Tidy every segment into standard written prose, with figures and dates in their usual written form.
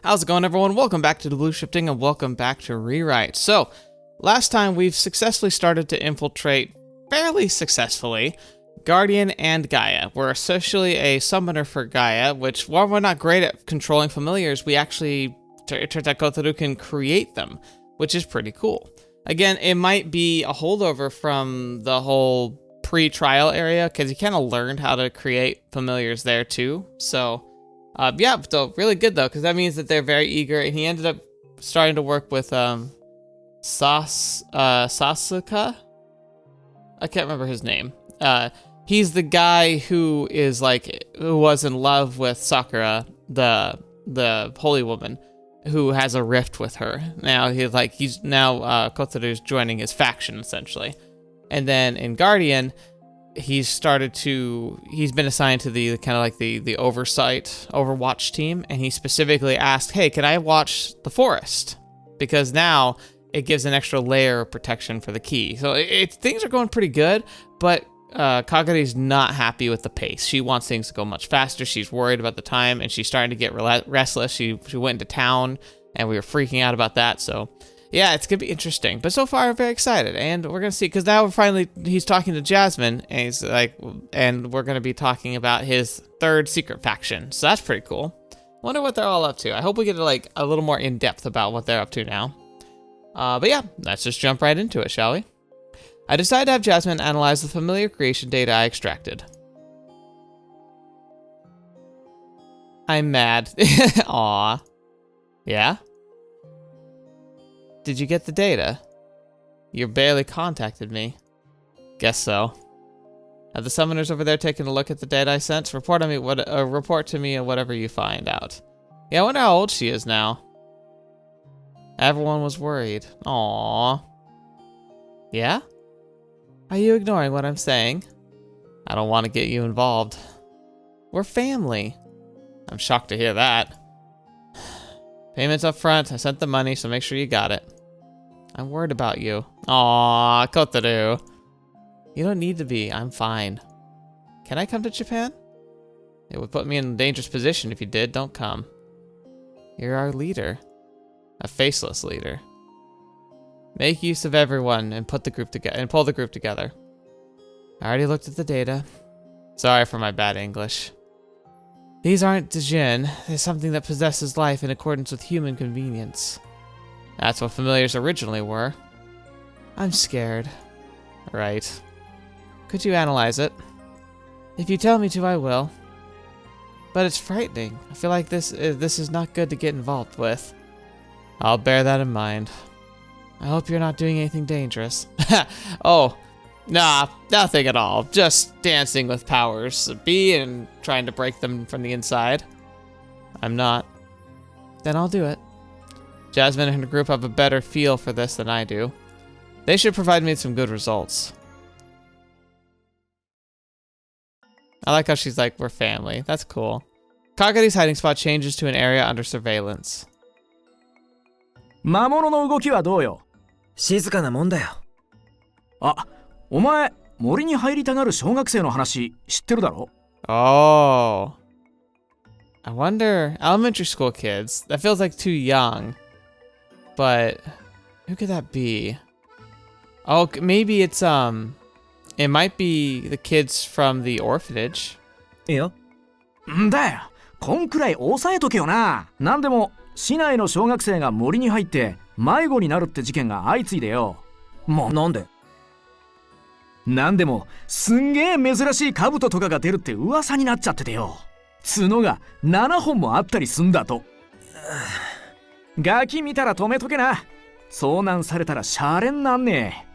How's it going, everyone? Welcome back to TheBlueShifting and welcome back to ReWrite. So, last time we've successfully started to infiltrate, fairly successfully, Guardian and Gaia. We're essentially a summoner for Gaia, which, while we're not great at controlling familiars, we actually, it turns out Kotori can create them, which is pretty cool. Again, it might be a holdover from the whole pre-trial area, because he kind of learned how to create familiars there too, so... yeah, so really good though, because that means that they're very eager, and he ended up starting to work with Sasuka? I can't remember his name. He's the guy who was in love with Sakura, the holy woman, who has a rift with her. Now Kotoru's joining his faction essentially. And then in Guardian, he's been assigned to the kind of like the Overwatch team, and he specifically asked, hey, can I watch the forest? Because now it gives an extra layer of protection for the key. So things are going pretty good, but Kagari's not happy with the pace. She wants things to go much faster. She's worried about the time, and she's starting to get restless. She went into town, and we were freaking out about that, so... yeah, it's gonna be interesting, but so far I'm very excited, and we're gonna see, because now he's talking to Jasmine, and we're gonna be talking about his third secret faction, so that's pretty cool. Wonder what they're all up to. I hope we get a little more in depth about what they're up to now. But yeah, let's just jump right into it, shall we? I decided to have Jasmine analyze the familiar creation data I extracted. I'm mad. Aw. Yeah? Did you get the data? You barely contacted me. Guess so. Have the summoners over there taken a look at the data I sent? Report to me whatever you find out. Yeah, I wonder how old she is now. Everyone was worried. Aww. Yeah? Are you ignoring what I'm saying? I don't want to get you involved. We're family. I'm shocked to hear that. Payments up front. I sent the money, so make sure you got it. I'm worried about you. Aww, Kotaru. You don't need to be. I'm fine. Can I come to Japan? It would put me in a dangerous position if you did. Don't come. You're our leader. A faceless leader. Make use of everyone and pull the group together. I already looked at the data. Sorry for my bad English. These aren't Dijin. They're something that possesses life in accordance with human convenience. That's what familiars originally were. I'm scared. Right. Could you analyze it? If you tell me to, I will. But it's frightening. I feel like this is not good to get involved with. I'll bear that in mind. I hope you're not doing anything dangerous. Oh, nah, nothing at all. Just dancing with powers B and trying to break them from the inside. I'm not. Then I'll do it. Jasmine and her group have a better feel for this than I do. They should provide me with some good results. I like how she's like, we're family. That's cool. Kagari's hiding spot changes to an area under surveillance. 魔物の動きはどうよ？静かなもんだよ。あ、お前、森に入りたがる小学生の話知ってるだろ？ Oh. I wonder, elementary school kids. That feels like too young. But who could that be? Oh, maybe it's it might be the kids from the orphanage. いや。んだよ。こんくらい抑えとけよな。なんでも市内の小学生が森に入って迷子になるって事件が相次いでよ。もうなんで？なんでもすんげえ珍しい兜とかが出るって噂になっちゃっててよ。角が7本もあったりすんだと。ガキ見たら止めとけな。遭難されたらシャレになんねえ。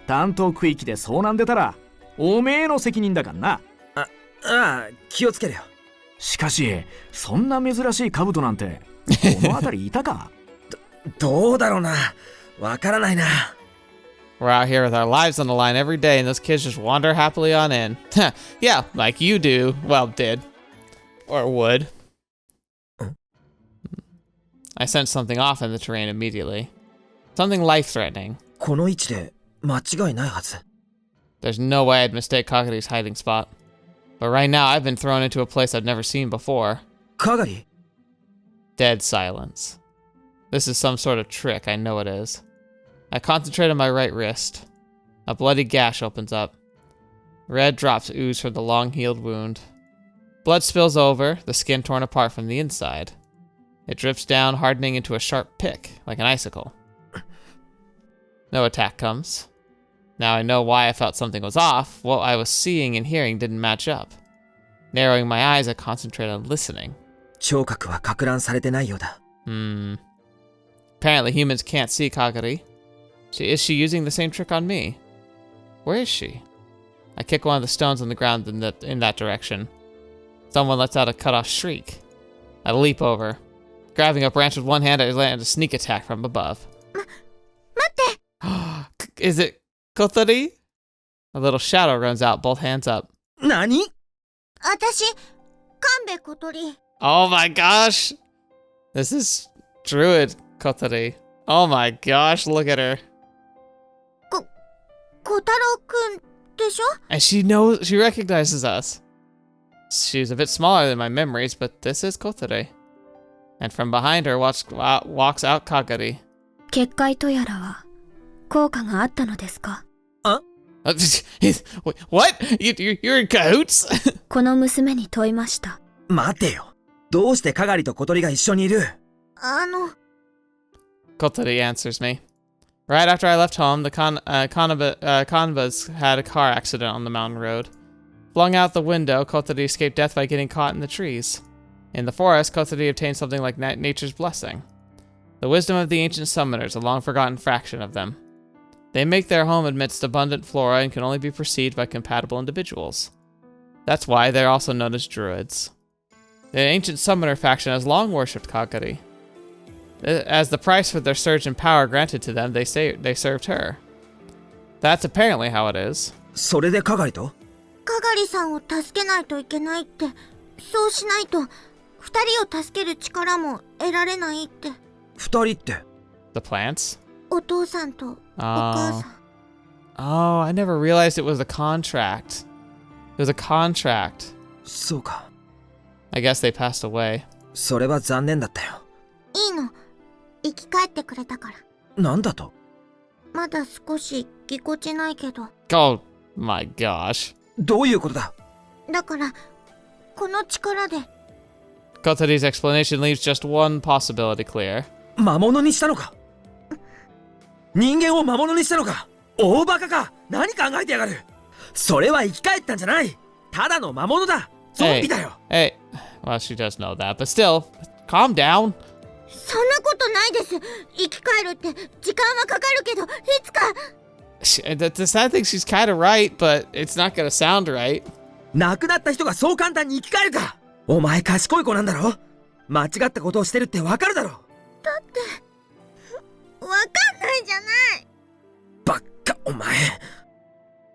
担当区域で遭難出たらおめえの責任だからな。ああ、気をつけるよ。しかしそんな珍しい兜なんてこの辺りいたか？どうだろうな。わからないな。We're out here with our lives on the line every day, and those kids just wander happily on in. Yeah, like you do. Well, did. Or would. I sensed something off in the terrain immediately. Something life-threatening. この位置で間違いないはず。There's no way I'd mistake Kagari's hiding spot. But right now, I've been thrown into a place I've never seen before. Kagari? Dead silence. This is some sort of trick, I know it is. I concentrate on my right wrist. A bloody gash opens up. Red drops ooze from the long-healed wound. Blood spills over, the skin torn apart from the inside. It drips down, hardening into a sharp pick, like an icicle. No attack comes. Now I know why I felt something was off. What I was seeing and hearing didn't match up. Narrowing my eyes, I concentrate on listening. 聴覚は撹乱されてないようだ。Apparently humans can't see Kagari. Is she using the same trick on me? Where is she? I kick one of the stones on the ground in that direction. Someone lets out a cut-off shriek. I leap over. Grabbing a branch with one hand, I land a sneak attack from above. 待って Is it Kotori? A little shadow runs out, both hands up. 何?私神戸小鳥 Oh my gosh! This is Druid Kotori. Oh my gosh, look at her. 小太郎くんでしょ And she recognizes us. She's a bit smaller than my memories, but this is Kotori. And from behind her walks out Kagari. 結界とやらは効果があったのですか What? You're in cahoots? この娘に問いました。待てよ。どうしてかがりと小鳥が一緒にいる? Kotori answers me. Right after I left home, the Kanbas had a car accident on the mountain road. Flung out the window, Kotori escaped death by getting caught in the trees. In the forest, Kotori obtained something like nature's blessing. The wisdom of the ancient summoners, a long-forgotten fraction of them. They make their home amidst abundant flora and can only be perceived by compatible individuals. That's why they're also known as druids. The ancient summoner faction has long worshipped Kagari. As the price for their surge in power granted to them, they served her. That's apparently how it is. それでかがりと?かがりさんを助けないといけないって、そうしないと二人を助ける力も得られないって。二人って? The plants? お父さんとお母さん。Oh, I never realized it was a contract. It was a contract. そうか。I guess they passed away. それは残念だったよ。いいの。生き返ってくれたから。なんだと?まだ少しぎこちないけど。Oh my gosh. どういうことだ?だから、この力で。Kotori's explanation leaves just one possibility clear. 魔物にしたのか?人間を魔物にしたのか?大バカか?何考えてやがる?それは生き返ったんじゃない?ただの魔物だ!ゾンビだよ! Hey, well, she does know that, but still, calm down. そんなことないです。生き返るって時間はかかるけど、いつか。The sad thing, she's kind of right, but it's not gonna sound right. 亡くなった人がそう簡単に生き返るか?お前賢い子なんだろ?間違ったことをしてるってわかるだろ?だって、わかんないじゃない。バッカ、お前。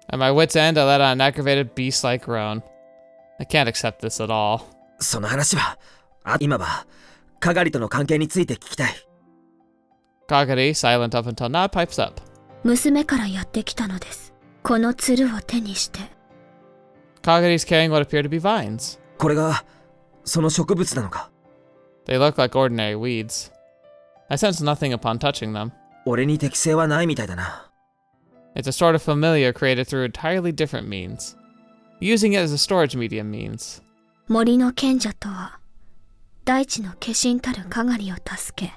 At my wit's end, I let out an aggravated beast-like groan. I can't accept this at all. その話は、今は、かがりとの関係について聞きたい。Kagari, silent up until now, pipes up. 娘からやってきたのです。このつるを手にして。Kagari's carrying what appear to be vines. これが、その植物なのか? They look like ordinary weeds. I sense nothing upon touching them. 俺に適性はないみたいだな。It's a sort of familiar created through entirely different means. Using it as a storage medium means. 森の賢者とは、大地の化身たるかがりを助け、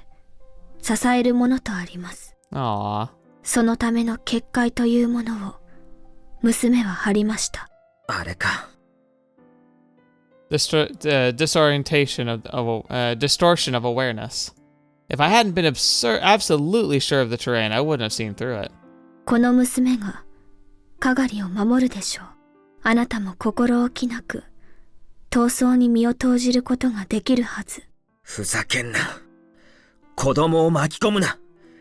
支えるものとあります。Aww. そのための結界というものを、娘は張りました。あれか。Distortion of awareness. If I hadn't been absolutely sure of the terrain, I wouldn't have seen through it. この娘が、かがりを守るでしょう。あなたも心置きなく、闘争に身を投じることができるはず。ふざけんな。子供を巻き込むな。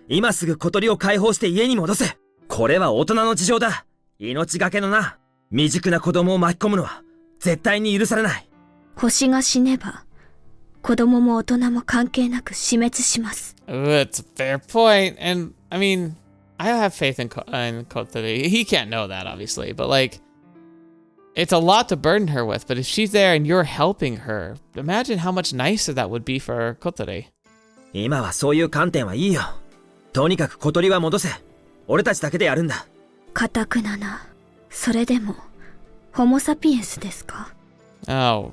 今すぐ小鳥を解放して家に戻せ。これは大人の事情だ。命がけのな。未熟な子供を巻き込むのは絶対に許されない。星が死ねば、子供も大人も関係なく死滅します。That's a fair point. And, I mean, I have faith in Kotori. He can't know that, obviously. But, like, It's a lot to burden her with, but if she's there and you're helping her, imagine how much nicer that would be for Kotori. 今はそういう観点はいいよ。とにかく小鳥は戻せ。俺たちだけでやるんだ。固くなな。それでも、ホモサピエンスですか? Oh.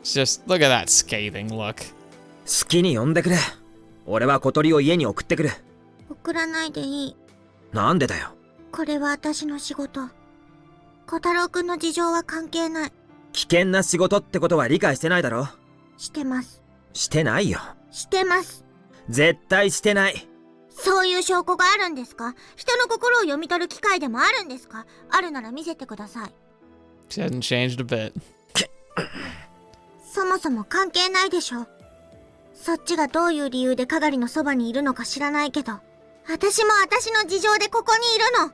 Just look at that scathing look. 好きに呼んでくれ。俺は小鳥を家に送ってくる。送らないでいい。なんでだよ。これは私の仕事。小太郎くんの事情は関係ない。危険な仕事ってことは理解してないだろ。してます。してないよ。してます。絶対してない。そういう証拠があるんですか？人の心を読み取る機会でもあるんですか？あるなら見せてください。She hasn't changed a bit. そもそも関係ないでしょ。そっちがどういう理由でかがりのそばにいるのか知らないけど、私も私の事情でここにいるの。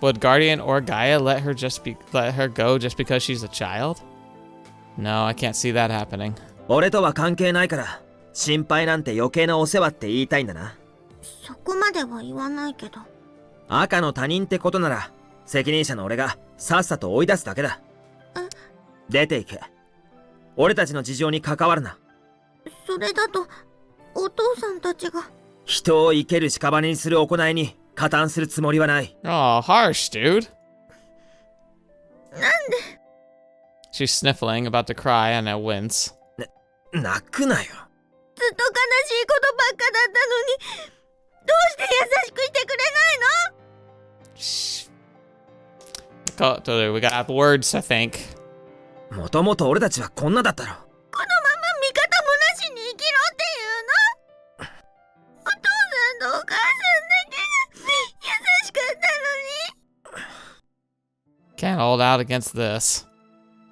Would Guardian or Gaia let her go just because she's a child? No, I can't see that happening. 俺とは関係ないから、心配なんて余計なお世話って言いたいんだな。そこまでは言わないけど。赤の他人ってことなら、責任者の俺がさっさと追い出すだけだ。出て行け。俺たちの事情に関わるな。それだと、お父さんたちが。人を生ける屍にする行いに加担するつもりはない。Oh, harsh, dude. なんで She's sniffling, about to cry, and I wince. 泣くなよ。ずっと悲しいことばっかだったのに、どうして優しくいてくれないの？ Shh. Kotori, we got words, I think. もともと俺たちはこんなだったろ。このまま味方もなしに生きろっていうの？お父さんとお母さんだけが優しかったのに。Can't hold out against this.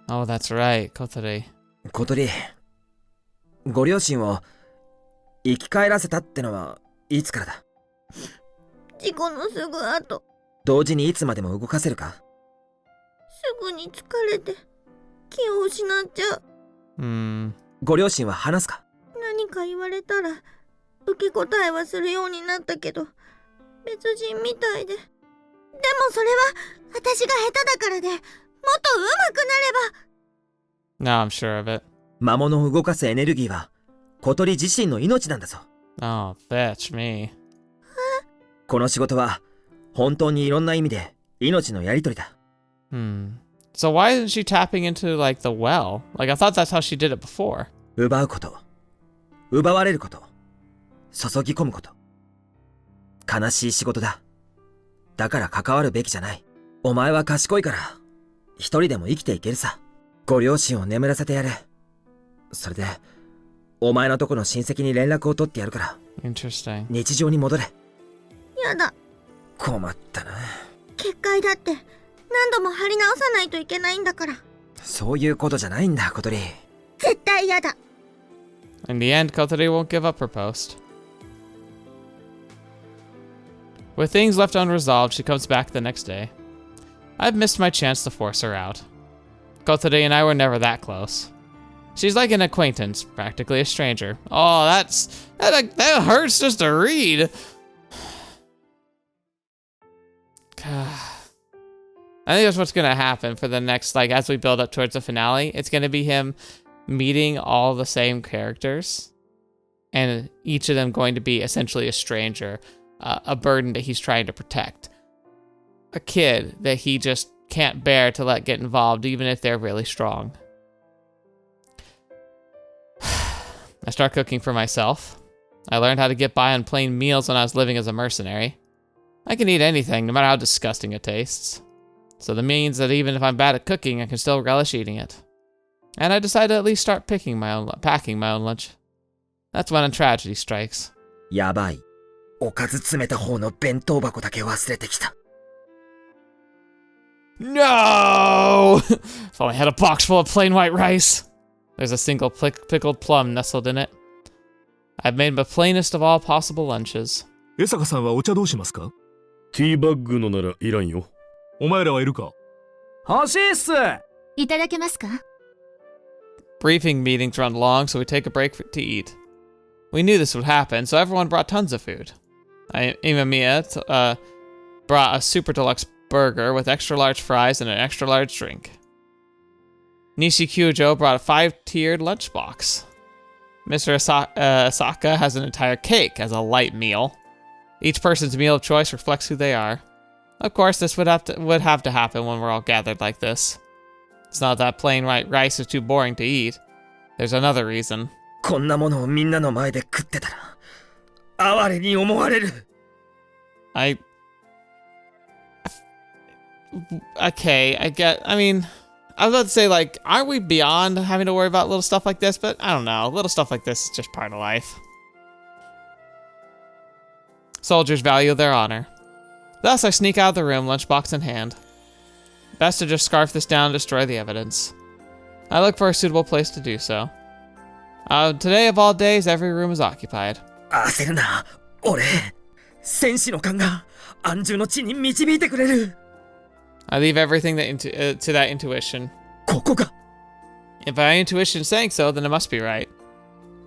Oh, that's right, Kotori. 小鳥、ご両親を生き返らせたってのはいつからだ？事故のすぐ後。同時にいつまでも動かせるか？すぐに疲れて気を失っちゃう。ご両親は話すか？何か言われたら受け答えはするようになったけど、別人みたいで。でもそれは私が下手だからで、もっと上手くなれば。No, I'm sure of it. 魔物を動かすエネルギーは小鳥自身の命なんだぞ。Oh, fetch me. この仕事は本当にいろんな意味で命のやり取りだ。So why isn't she tapping into, like, the well? Like, I thought that's how she did it before. 奪うこと、奪われること、注ぎ込むこと。悲しい仕事だ。だから関わるべきじゃない。お前は賢いから一人でも生きていけるさ。ご両親を眠らせてやれ。それでお前のとこの親戚に連絡を取ってやるから。Interesting. 日常に戻れ。やだ。困ったな。結界だって何度も貼り直さないといけないんだから。そういうことじゃないんだ、小鳥。絶対やだ。In the end, Kotori won't give up her post. With things left unresolved, she comes back the next day. I've missed my chance to force her out. Kotori and I were never that close. She's like an acquaintance, practically a stranger. Oh, that hurts just to read. I think that's what's gonna happen for the next, like, as we build up towards the finale. It's gonna be him meeting all the same characters, and each of them going to be essentially a stranger, a burden that he's trying to protect, a kid that he just can't bear to let get involved, even if they're really strong. I start cooking for myself. I learned how to get by on plain meals when I was living as a mercenary. I can eat anything, no matter how disgusting it tastes. So that means that even if I'm bad at cooking, I can still relish eating it. And I decided to at least start packing my own lunch. That's when a tragedy strikes. やばい。おかず詰めた方の弁当箱だけ忘れてきた。No! If only I had a box full of plain white rice. There's a single pickled plum nestled in it. I've made the plainest of all possible lunches. 江坂さんはお茶どうしますか？ティーバッグのならいらんよ。お前らはいるか？欲しいっす。いただけますか？ Briefing meetings run long, so we take a break to eat. We knew this would happen, so everyone brought tons of food. Imamiya brought a super deluxe burger with extra large fries and an extra large drink. Nishi Kyujo brought a 5-tiered lunchbox. Mr. Asaka has an entire cake as a light meal. Each person's meal of choice reflects who they are. Of course, this would have to happen when we're all gathered like this. It's not that plain white rice is too boring to eat. There's another reason. こんなものをみんなの前で食ってたら、哀れに思われる。Okay, I mean, I was about to say, like, aren't we beyond having to worry about little stuff like this? But I don't know, little stuff like this is just part of life. Soldiers value their honor. Thus, I sneak out of the room, lunchbox in hand. Best to just scarf this down and destroy the evidence. I look for a suitable place to do so. Today of all days, every room is occupied. 焦るな、俺。戦士の勘が安住の地に導いてくれる。I leave everything to that intuition. ここか。If my intuition is saying so, then it must be right.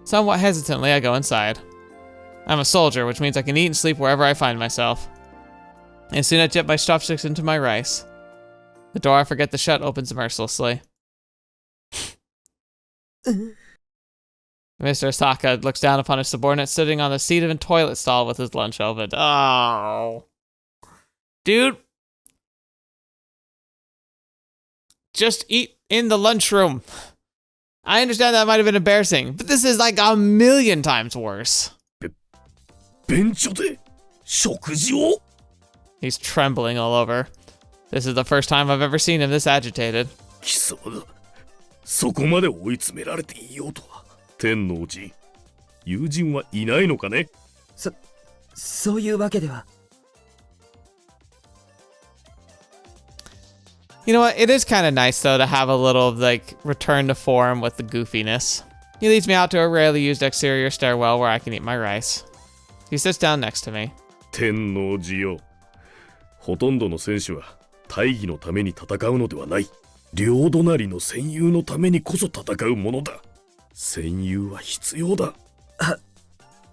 Somewhat hesitantly, I go inside. I'm a soldier, which means I can eat and sleep wherever I find myself. And soon I dip my chopsticks into my rice. The door I forget to shut opens mercilessly. Mr. Asaka looks down upon his subordinate sitting on the seat of a toilet stall with his lunch opened. Oh. Dude. Just eat in the lunchroom. I understand that might have been embarrassing, but this is like 1,000,000 times worse. 便所で食事を He's trembling all over. This is the first time I've ever seen him this agitated. 貴様がそこまで追い詰められていようとは。天王寺、友人はいないのかね。そういうわけでは。You know what? It is kind of nice, though, to have a little, like, return to form with the goofiness. He leads me out to a rarely used exterior stairwell where I can eat my rice. He sits down next to me. 天王寺よ。ほとんどの戦士は大義のために戦うのではない。両隣の戦友のためにこそ戦うものだ。戦友は必要だ。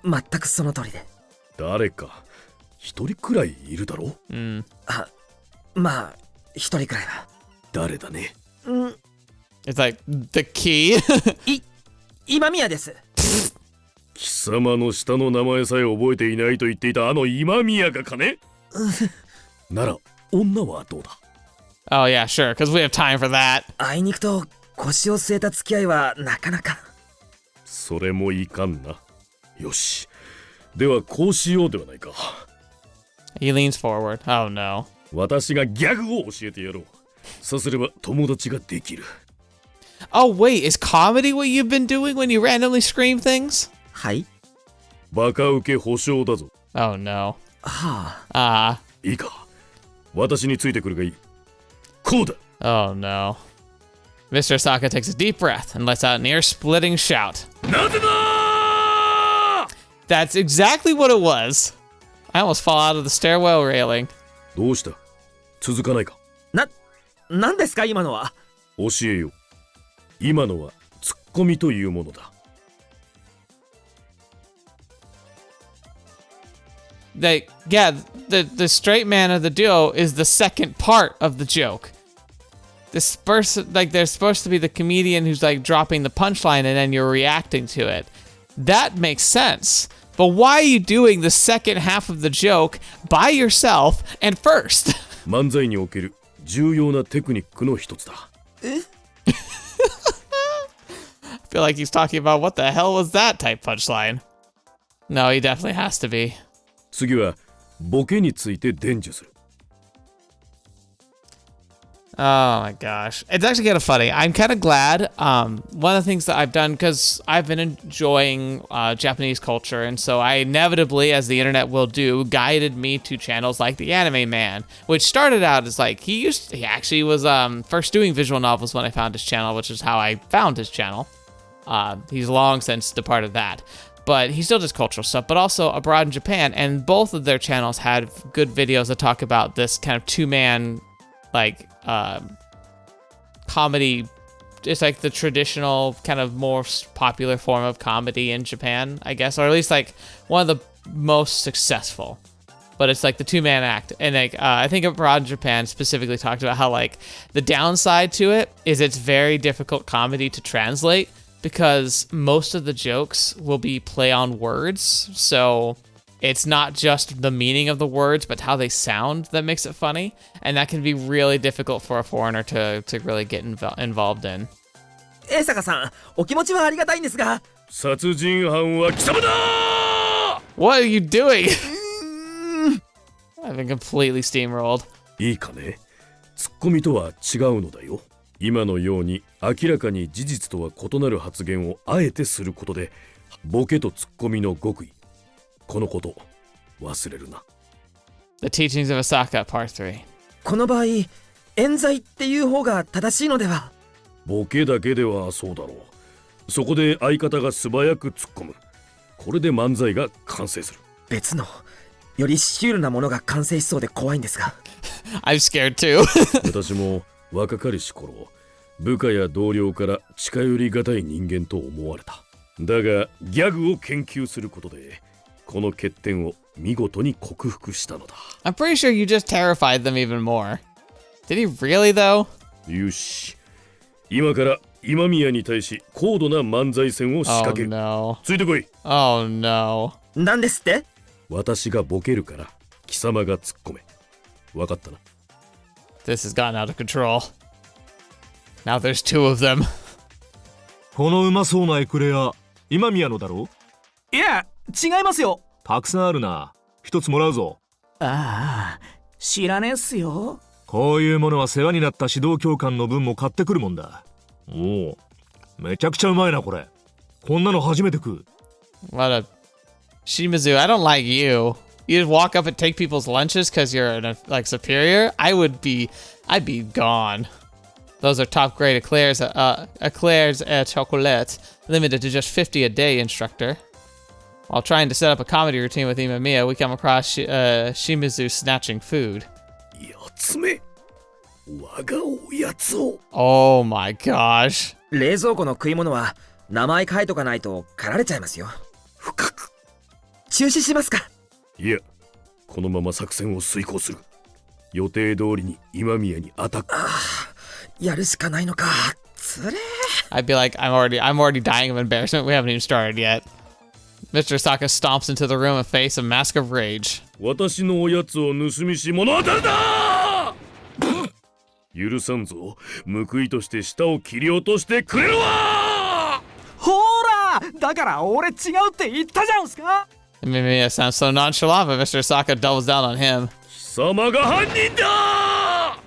全くその通りで。誰か一人くらいいるだろう。まあ一人くらいは。誰だね。It's like the key. 今宮です。貴様の下の名前さえ覚えていないと言っていたあの今宮がかね。なら女はどうだ。Oh yeah, sure, because we have time for that. あいにくと腰を据えた付き合いはなかなか。それもいかんな。よし。ではこうしようではないか。He leans forward. Oh no. 私がギャグを教えてやろう。そうすれば友達ができる。Oh wait, is comedy what you've been doing when you randomly scream things? はい。バカ受け保証だぞ。Oh no. はあ。いいか。私についてくるがいい。こうだ。Oh no. Mr. Asaka takes a deep breath and lets out an ear-splitting shout. なぜだ That's exactly what it was. I almost fall out of the stairwell railing. どうした続かないか。何ですか今のは。教えよう。今のはツッコミというものだ。The straight man of the duo is the second part of the joke. This person, like, they're supposed to be the comedian who's like dropping the punchline and then you're reacting to it. That makes sense. But why are you doing the second half of the joke by yourself and first? 漫才における重要なテクニックの一つだ。I feel like he's talking about what the hell was that type punchline. No, he definitely has to be. 次はボケについて伝授する。Oh my gosh. It's actually kind of funny. I'm kind of glad. One of the things that I've done, because I've been enjoying Japanese culture, and so I inevitably, as the internet will do, guided me to channels like The Anime Man, which started out as like, he actually was first doing visual novels when I found his channel, which is how I found his channel. He's long since departed that. But he still does cultural stuff, but also abroad in Japan, and both of their channels had good videos that talk about this kind of two-man, like, comedy. It's like the traditional kind of most popular form of comedy in Japan, I guess, or at least like one of the most successful. but it's like the 2-man act. And like I think Abroad Japan specifically talked about how like the downside to it is it's very difficult comedy to translate because most of the jokes will be play on words. So it's not just the meaning of the words, but how they sound that makes it funny. And that can be really difficult for a foreigner to really get involved in. 江坂さん、お気持ちはありがたいんですが、殺人犯は貴様だ What are you doing? I've been completely steamrolled. いいかね、ツッコミとは違うのだよ。今のように明らかに事実とは異なる発言をあえてすることで、ボケとツッコミの極意、このこと忘れるな。 The Teachings of Osaka Part 3. この場合、冤罪っていう方が正しいのでは。ボケだけではそうだろう。そこで相方が素早く突っ込む。これで漫才が完成する。別のよりシュールなものが完成しそうで怖いんですが。I'm scared too. 私も若かりし頃、部下や同僚から近寄りがたい人間と思われた。だがギャグを研究することでこの欠点を見事に克服したのだ。 I'm pretty sure you just terrified them even more. Did he really though? よし、今から今宮に対し高度な漫才戦を仕掛 Oh ける。 no. ついてこい。 Oh no. なんですって？私がボケるから貴様が突っ込め。わかったな。 This has gotten out of control. Now there's 2 of them. このうまそうなエクレア、今宮のだろ？いや違いますよ。たくさんあるな。一つもらうぞ。ああ知らねえっすよ。こういうものは世話になった指導教官の分も買ってくるもんだ。おお、めちゃくちゃうまいなこれ。こんなの初めて食う。 What a... Shimizu, I don't like you. You just walk up and take people's lunches because you're like superior? I'd be gone. Those are top grade eclairs chocolate, limited to just 50 a day, instructor. While trying to set up a comedy routine with Imamiya, we come across Shimizu snatching food. やつめ、我がおやつを。 Oh my gosh. 冷蔵庫の食い物は名前書いとかないと狩られちゃいますよ。深く。中止しますか？いや、このまま作戦を遂行する。予定通りに今宮にアタック。やるしかないのか。つれー。 I'd be like, I'm already dying of embarrassment. We haven't even started yet. Mr. Saka stomps into the room and face a mask of rage. 私のおやつを盗みし物当たりだ許さんぞ。報いとして舌を切り落としてくれるわ。ほーらだから俺違うって言ったじゃんすか。 Mimiya sounds so nonchalant, but Mr. Saka doubles down on him. 貴様が犯人だ。なんで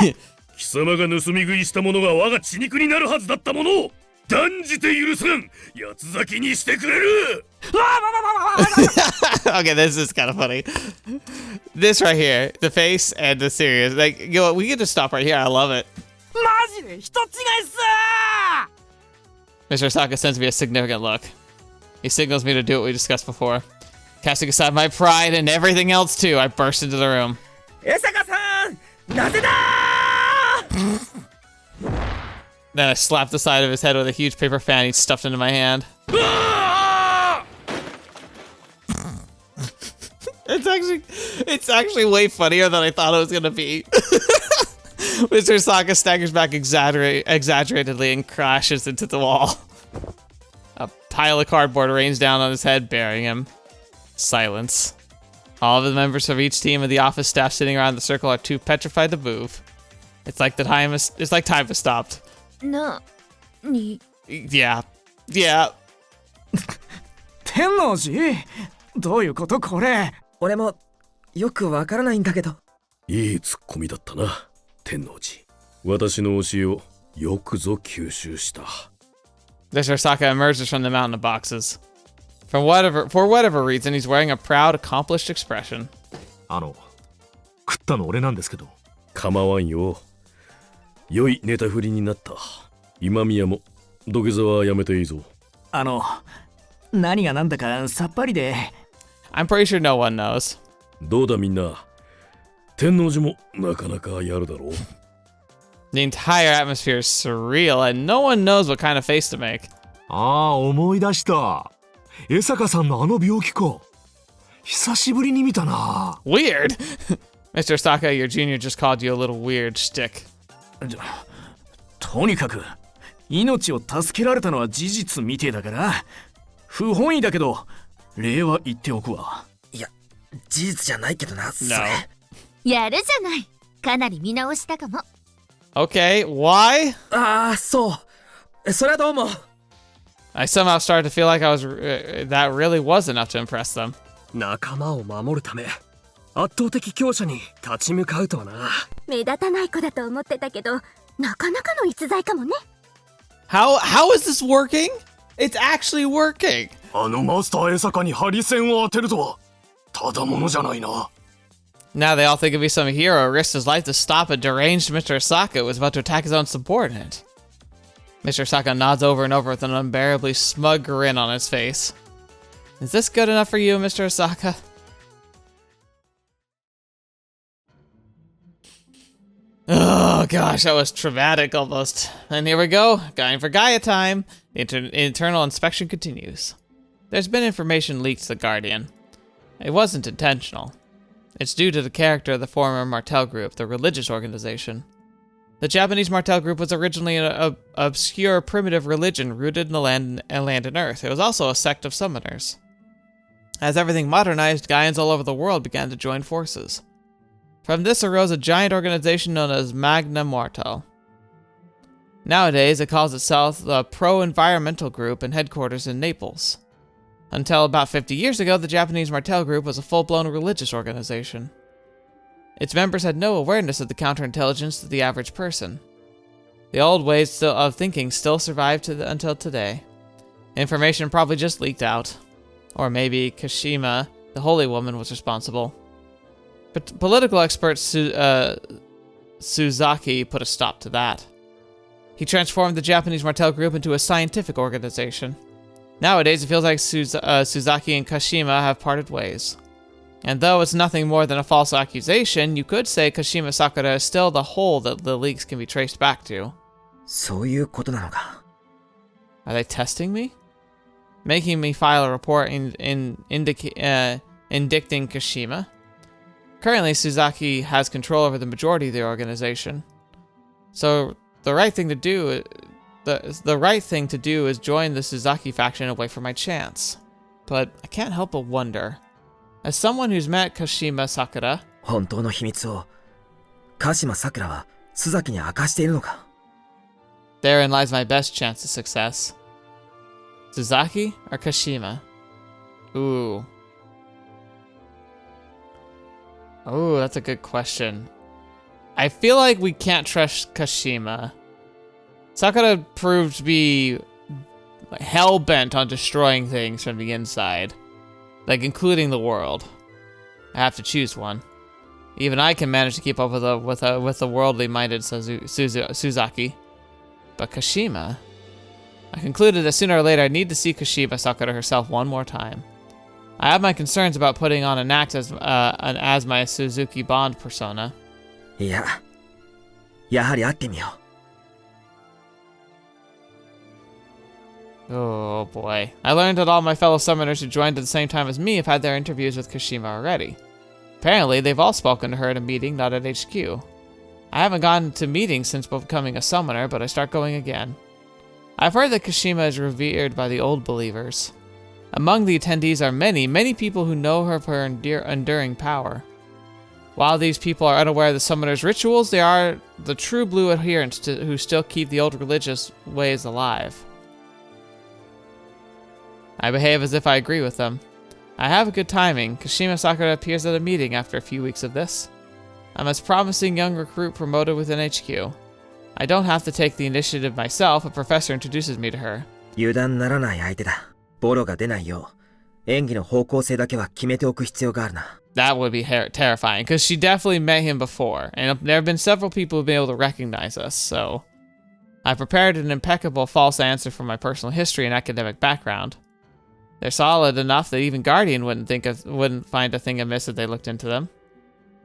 俺貴様が盗み食いしたものが我が血肉になるはずだったものを断じて許さん。八つ咲きにしてくれる。Okay, this is kind of funny. This right here, the face and the serious. Like, you know what, we can just stop right here. I love it. マジで人違いっす。 Mr. Saka sends me a significant look. He signals me to do what we discussed before. Casting aside my pride and everything else too, I burst into the room. 江坂さん、なぜだThen I slapped the side of his head with a huge paper fan he stuffed into my hand. It's actually way funnier than I thought it was gonna be. Mr. Saka staggers back exaggeratedly and crashes into the wall. A pile of cardboard rains down on his head, burying him. Silence. All of the members of each team and the office staff sitting around the circle are too petrified to move. It's like time has stopped. なに Yeah. 天王寺どういうことこれ。俺もよくわからないんだけど。いいツッコミだったな、天王寺。私の教えをよくぞ吸収した。Mr. Saka emerges from the mountain of boxes. For whatever reason, he's wearing a proud, accomplished expression. 食ったの俺なんですけど。構わんよ。良いネタ振りになった。今宮も土下座はやめていいぞ。何が何だかさっぱりで。I'm pretty sure no one knows. どうだみんな。天王寺もなかなかやるだろう。The entire atmosphere is surreal, and no one knows what kind of face to make. ああ、思い出した。江坂さんのあの病気か。久しぶりに見たな。Weird! Mr. Osaka, your junior just called you a little weird shtick. とにかく命を助けられたのは事実みてえだから不本意だけど礼は言っておくわ。いや、事実じゃないけどな、それ。やるじゃない。かなり見直したかも。Okay, why? ああ、そう。それはどうも。I somehow started to feel like I was that really was enough to impress them. 仲間を守るため圧倒的強者に立ち向かうとはな。目立たない子だと思ってたけど、なかなかの逸材かもね。How is this working? It's actually working. あのマスター江坂にハリセンを当てるとはただものじゃないな。Now they all think of me some hero who risked his life to stop a deranged Mr. Osaka who was about to attack his own subordinate. Mr. Osaka nods over and over with an unbearably smug grin on his face. Is this good enough for you, Mr. Osaka? Oh gosh, that was traumatic almost. And here we go, going for Gaia time. The internal inspection continues. There's been information leaked to the Guardian. It wasn't intentional. It's due to the character of the former Martel Group, the religious organization. The Japanese Martel Group was originally an obscure primitive religion rooted in the land and earth. It was also a sect of summoners. As everything modernized, Gaians all over the world began to join forces. From this arose a giant organization known as Magna Mortal. Nowadays, it calls itself the Pro-Environmental Group and headquarters in Naples. Until about 50 years ago, the Japanese Martel Group was a full-blown religious organization. Its members had no awareness of the counterintelligence to the average person. The old ways of thinking still survive until today. Information probably just leaked out. Or maybe Kashima, the holy woman, was responsible. But political expert Suzaki put a stop to that. He transformed the Japanese Martel Group into a scientific organization. Nowadays, it feels like Suzaki and Kashima have parted ways. And though it's nothing more than a false accusation, you could say Kashima Sakura is still the hole that the leaks can be traced back to. そういうことなのか。Are they testing me? Making me file a report indicting Kashima? Currently, Suzaki has control over the majority of the organization. So, the right thing to do is join the Suzaki faction and wait for my chance. But I can't help but wonder, as someone who's met Kashima Sakura, 本当の秘密を鹿島さくらは須崎に明かしているのか。 therein lies my best chance of success. Suzaki or Kashima? Ooh. Oh, that's a good question. I feel like we can't trust Kashima. Sakura proved to be hell-bent on destroying things from the inside. Like, including the world. I have to choose one. Even I can manage to keep up with the worldly-minded Suzaki. But Kashima... I concluded that sooner or later I'd need to see Kashima Sakura herself one more time. I have my concerns about putting on an act as my Suzuki Bond persona. いや、やはり会ってみよう。 Oh boy. I learned that all my fellow summoners who joined at the same time as me have had their interviews with Kashima already. Apparently, they've all spoken to her at a meeting, not at HQ. I haven't gone to meetings since becoming a summoner, but I start going again. I've heard that Kashima is revered by the old believers. Among the attendees are many, many people who know her for her enduring power. While these people are unaware of the summoner's rituals, they are the true blue adherents who still keep the old religious ways alive. I behave as if I agree with them. I have a good timing. Kashima Sakura appears at a meeting after a few weeks of this. I'm a promising young recruit promoted within HQ. I don't have to take the initiative myself, a professor introduces me to her. 油断ならない相手だ。ボロが出ないよう、演技の方向性だけは決めておく必要があるな。That would be terrifying, because she definitely met him before, and there have been several people who've been able to recognize us, so... I prepared an impeccable false answer from my personal history and academic background. They're solid enough that even Guardian wouldn't find a thing amiss if they looked into them.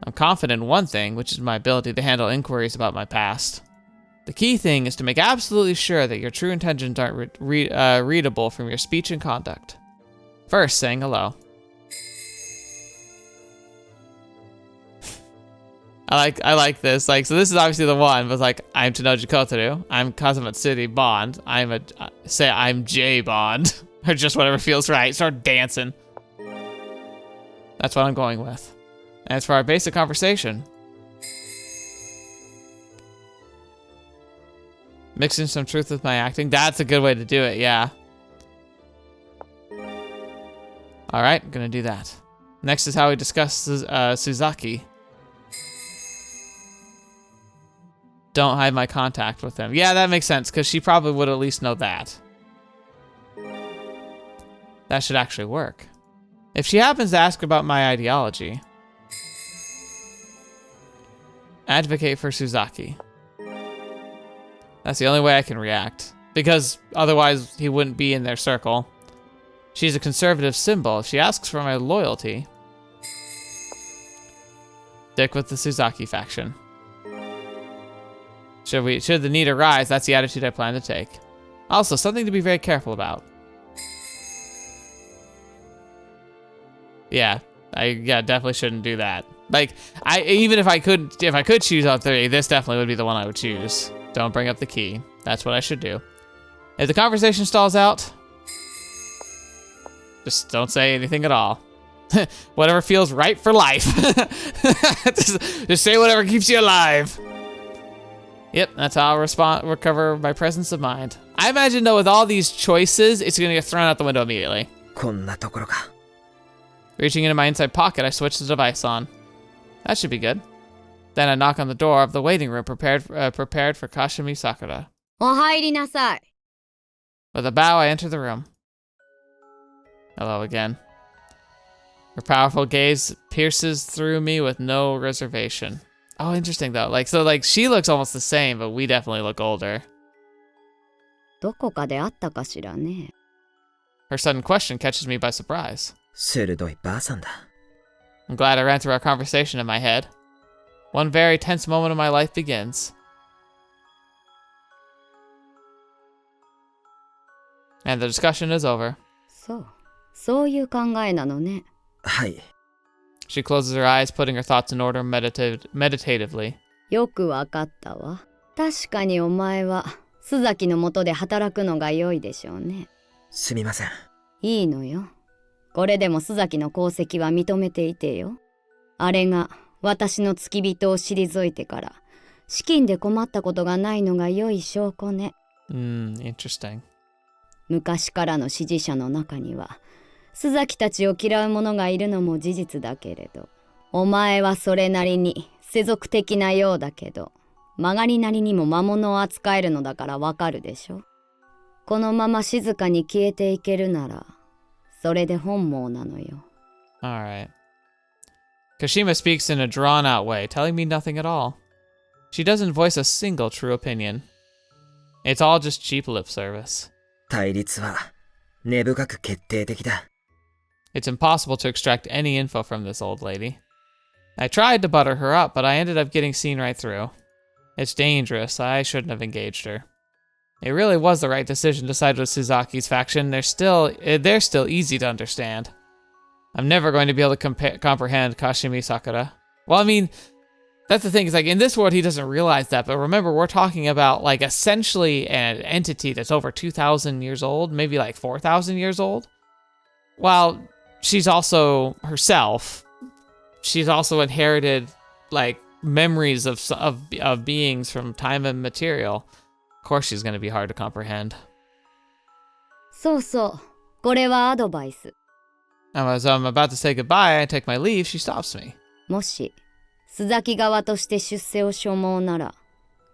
I'm confident in one thing, which is my ability to handle inquiries about my past. The key thing is to make absolutely sure that your true intentions aren't readable from your speech and conduct. First, saying hello. I like this. Like, so this is obviously the one, but like, I'm Tennouji Kotarou. I'm Kazamatsuri Bond. I'm J Bond. Or just whatever feels right. Start dancing. That's what I'm going with. As for our basic conversation, mixing some truth with my acting. That's a good way to do it, yeah. Alright, I'm gonna do that. Next is how we discuss Suzaki. Don't hide my contact with him. Yeah, that makes sense, because she probably would at least know that. That should actually work. If she happens to ask about my ideology, advocate for Suzaki. That's the only way I can react, because otherwise he wouldn't be in their circle. She's a conservative symbol. If she asks for my loyalty, stick with the Suzaki faction. Should the need arise, that's the attitude I plan to take. Also, something to be very careful about. Yeah, I definitely shouldn't do that. Like, even if I could choose all three, this definitely would be the one I would choose. Don't bring up the key. That's what I should do. If the conversation stalls out, just don't say anything at all. Whatever feels right for life. just say whatever keeps you alive. Yep, that's how I'll recover my presence of mind. I imagine though, with all these choices, it's gonna get thrown out the window immediately. こんなところか。 Reaching into my inside pocket, I switch the device on. That should be good. Then I knock on the door of the waiting room prepared for Kashimi Sakura. お入りなさい。 With a bow, I enter the room. Hello again. Her powerful gaze pierces through me with no reservation. Oh, interesting though. Like she looks almost the same, but we definitely look older. どこかであったかしらね。 Her sudden question catches me by surprise. 鋭いばあさんだ。 I'm glad I ran through our conversation in my head. One very tense moment of my life begins. And the discussion is over. そういう考えなのね。はい。 She closes her eyes, putting her thoughts in order meditatively. よくわかったわ。確かにお前は須崎の下で働くのが良いでしょうね。すみません。いいのよ。これでも須崎の功績は認めていてよ。あれが私の付き人を退いてから資金で困ったことがないのが良い証拠ね。Interesting. 昔からの支持者の中には須崎たちを嫌う者がいるのも事実だけれど、お前はそれなりに世俗的なようだけど、曲がりなりにも魔物を扱えるのだからわかるでしょ。このまま静かに消えていけるなら、それで本望なのよ。Alright. Kashima speaks in a drawn-out way, telling me nothing at all. She doesn't voice a single true opinion. It's all just cheap lip service. 対立は根深く決定的だ。It's impossible to extract any info from this old lady. I tried to butter her up, but I ended up getting seen right through. It's dangerous. I shouldn't have engaged her. It really was the right decision to side with Suzaki's faction. They're still easy to understand. I'm never going to be able to comprehend Kashimi Sakura. Well, I mean, that's the thing. Is like in this world, he doesn't realize that. But remember, we're talking about like essentially an entity that's over 2,000 years old, maybe like 4,000 years old. While she's also herself, she's also inherited like memories of beings from time and material. Of course, she's going to be hard to comprehend. そうそう。これはアドバイス。As I'm about to say goodbye, I take my leave, she stops me. もし須崎側として出世を所望なら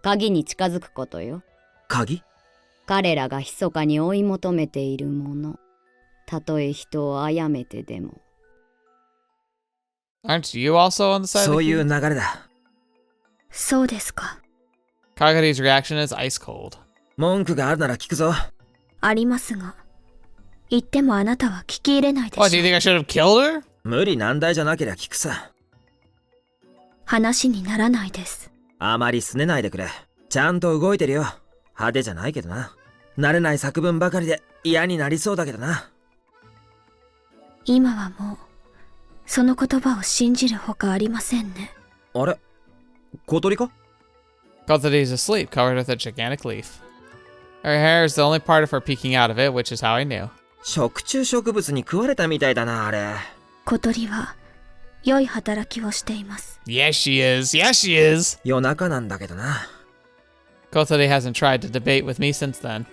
鍵に近づくことよ。鍵？彼らが密かに追い求めているもの、たとえ人を殺めてでも。Aren't you also on the side of the そういう key? 流れだ。そうですか。Kagari's reaction is ice cold. 文句があるなら聞くぞ。ありますが、言ってもあなたは聞き入れないでしょ What, do you think I should have killed her? 無理難題じゃなけりゃ聞くさ。話にならないです。あまり拗ねないでくれ。ちゃんと動いてるよ。派手じゃないけどな。慣れない作文ばかりで嫌になりそうだけどな。今はもう、その言葉を信じるほかありませんね。あれ？小鳥か？ Kotori's asleep, covered with a gigantic leaf. Her hair is the only part of her peeking out of it, which is how I knew. 食虫植物に食われたみたいだな、あれ。小鳥は良い働きをしています。Yes, she is. Yes, she is. 夜中なんだけどな。Kotori hasn't tried to debate with me since then.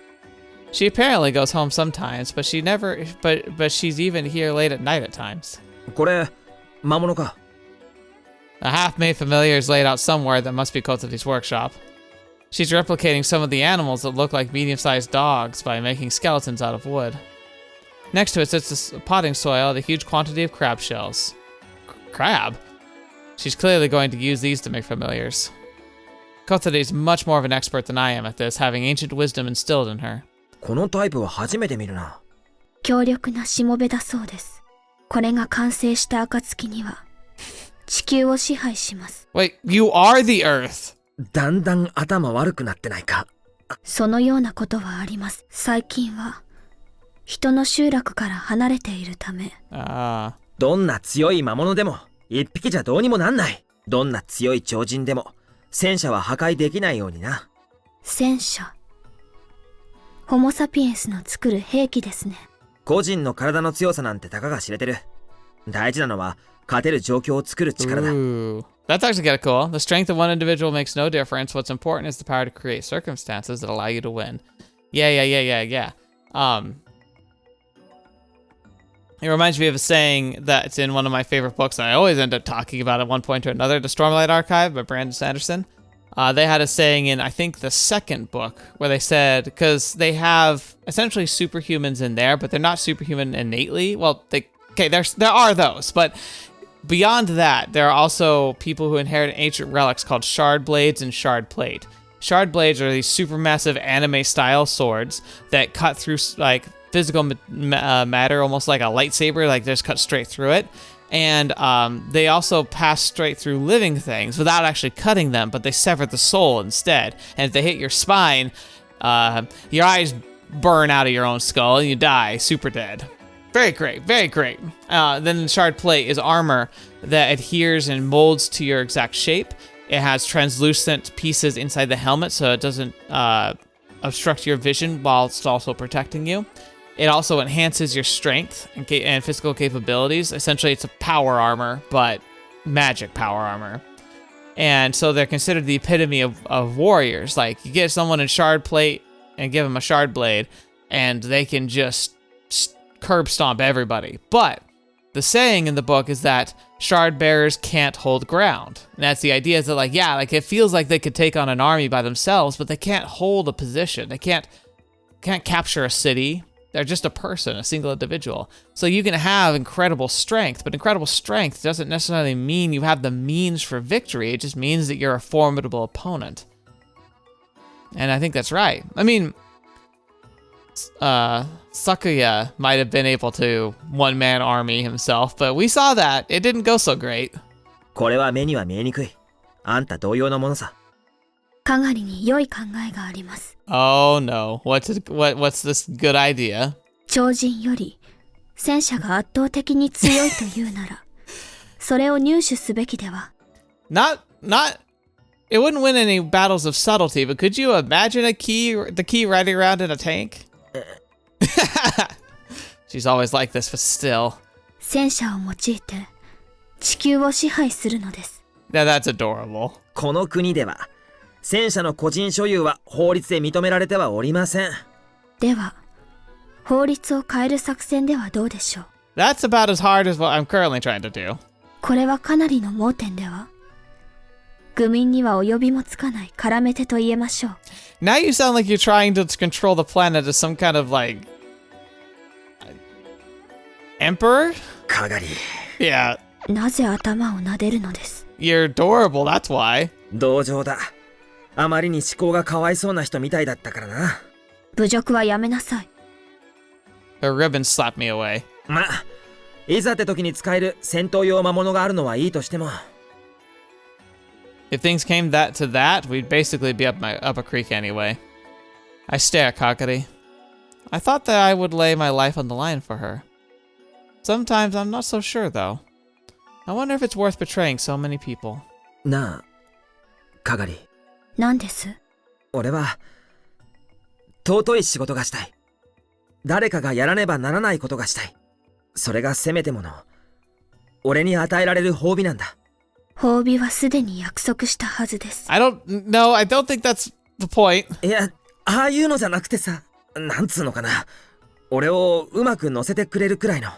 She apparently goes home sometimes, but she's even here late at night at times. これ、魔物か？ A half-made familiar is laid out somewhere that must be Kotori's workshop. She's replicating some of the animals that look like medium-sized dogs by making skeletons out of wood. Next to it sits a potting soil and a huge quantity of crab shells. Crab? She's clearly going to use these to make familiars. Kotori's much more of an expert than I am at this, having ancient wisdom instilled in her. このタイプは初めて見るな。強力なしもべだそうです。これが完成した暁には地球を支配します。Wait, you are the Earth! だんだん頭悪くなってないか？そのようなことはあります。最近は人の集落から離れているため。どんな強い魔物でも一匹じゃどうにもなんない。どんな強い超人でも戦車は破壊できないようにな。戦車。ホモサピエンスの作る兵器ですね。個人の体の強さなんてたかが知れてる。大事なのは勝てる状況を作る力だ。Ooh. That's actually kind of cool. The strength of one individual makes no difference. What's important is the power to create circumstances that allow you to win. Yeah. It reminds me of a saying that's in one of my favorite books, and I always end up talking about at one point or another, The Stormlight Archive by Brandon Sanderson. They had a saying in, I think, the second book, where they said, because they have essentially superhumans in there, but they're not superhuman innately. Well, there are those, but beyond that, there are also people who inherit ancient relics called shard blades and shard plate. Shard blades are these supermassive anime-style swords that cut through, like, physical matter, almost like a lightsaber, like just cut straight through it. And they also pass straight through living things without actually cutting them, but they sever the soul instead. And if they hit your spine, your eyes burn out of your own skull and you die super dead. Very great, very great. Then the shard plate is armor that adheres and molds to your exact shape. It has translucent pieces inside the helmet so it doesn't obstruct your vision while it's also protecting you. It also enhances your strength and physical capabilities. Essentially, it's a power armor, but magic power armor. And so they're considered the epitome of warriors. Like, you get someone in shard plate and give them a shard blade, and they can just curb stomp everybody. But the saying in the book is that shard bearers can't hold ground. And that's the idea, is that, like, yeah, like, it feels like they could take on an army by themselves, but they can't hold a position. They can't capture a city. They're just a person, a single individual. So you can have incredible strength, but incredible strength doesn't necessarily mean you have the means for victory. It just means that you're a formidable opponent. And I think that's right. I mean, Sakura might have been able to one-man army himself, but we saw that. It didn't go so great. これは目には見えにくい。あんた同様のものさ。かがりに良い考えがあります。Oh no. What's this good idea? 超人より戦車が圧倒的に強いというなら、それを入手すべきでは。It wouldn't win any battles of subtlety, but could you imagine the key riding around in a tank? She's always like this, but still. 戦車を用いて地球を支配するのです。Now that's adorable. この国では戦車の個人所有は法律で認められてはおりません。では、法律を変える作戦ではどうでしょう。That's about as hard as what I'm currently trying to do. これはかなりの盲点では。愚民には及びもつかない絡め手と言えましょう。Now you sound like you're trying to control the planet as some kind of like emperor? かがり。Yeah. なぜ頭を撫でるのです。You're adorable, that's why. 同情だ。あまりに思考がかわいそうな人みたいだったからな。侮辱はやめなさい。Her ribbon slapped me away. ま、いざって時に使える戦闘用魔物があるのはいいとしても。If things came to that, we'd basically be up a creek anyway. I stare at Kagari. I thought that I would lay my life on the line for her. Sometimes I'm not so sure, though. I wonder if it's worth betraying so many people. なあ、かがり。何です？俺は尊い仕事がしたい。誰かがやらねばならないことがしたい。それがせめてもの俺に与えられる褒美なんだ。褒美はすでに約束したはずです。I don't think that's the point. いや、ああいうのじゃなくてさ、なんつうのかな。俺をうまく乗せてくれるくらいの。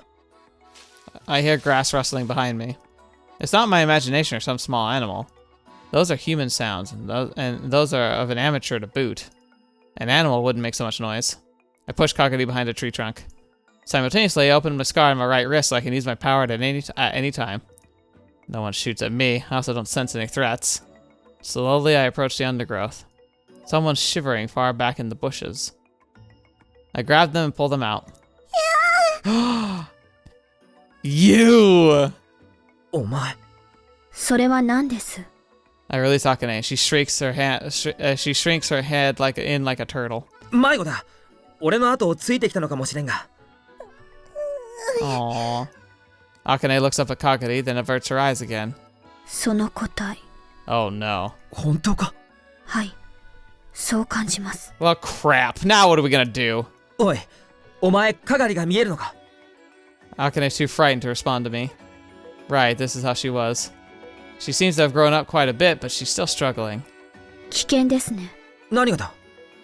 I hear grass rustling behind me. It's not my imagination or some small animal. Those are human sounds, and those are of an amateur to boot. An animal wouldn't make so much noise. I push Kagari behind a tree trunk. Simultaneously, I open my scar on my right wrist so I can use my power at any time. No one shoots at me. I also don't sense any threats. Slowly, I approach the undergrowth. Someone's shivering far back in the bushes. I grab them and pull them out. You! お前。それは何です？ I release Akane. She shrinks her head like a turtle. 迷子だ。俺の後をついてきたのかもしれんが。Aww. Akane looks up at Kagari, then averts her eyes again. その個体。Oh no. 本当か？はい。そう感じます。Well, crap. Now what are we gonna do? おい、お前、かがりが見えるのか？ Akane's too frightened to respond to me. Right, this is how she was. She seems to have grown up quite a bit, but she's still struggling. 危険ですね。何がだ？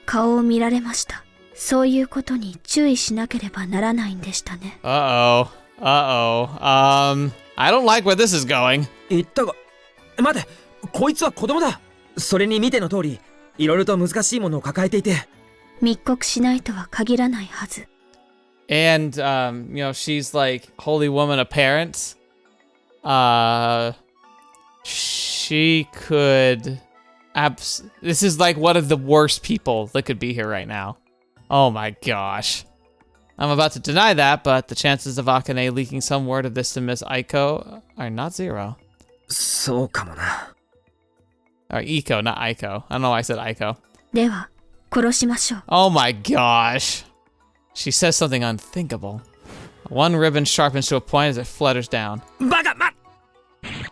顔を見られました。そういうことに注意しなければならないんでしたね。I don't like where this is going. 言ったが、待て、こいつは子供だ。それに見ての通り、いろいろと難しいものを抱えていて。密告しないとは限らないはず。And, she's like holy woman of parents. She could... This is like one of the worst people that could be here right now. Oh my gosh. I'm about to deny that, but the chances of Akane leaking some word of this to Miss Aiko are not zero. そうかもな。Or Eiko, not Aiko. I don't know why I said Aiko. では、殺しましょう。Oh my gosh. She says something unthinkable. One ribbon sharpens to a point as it flutters down. バカ、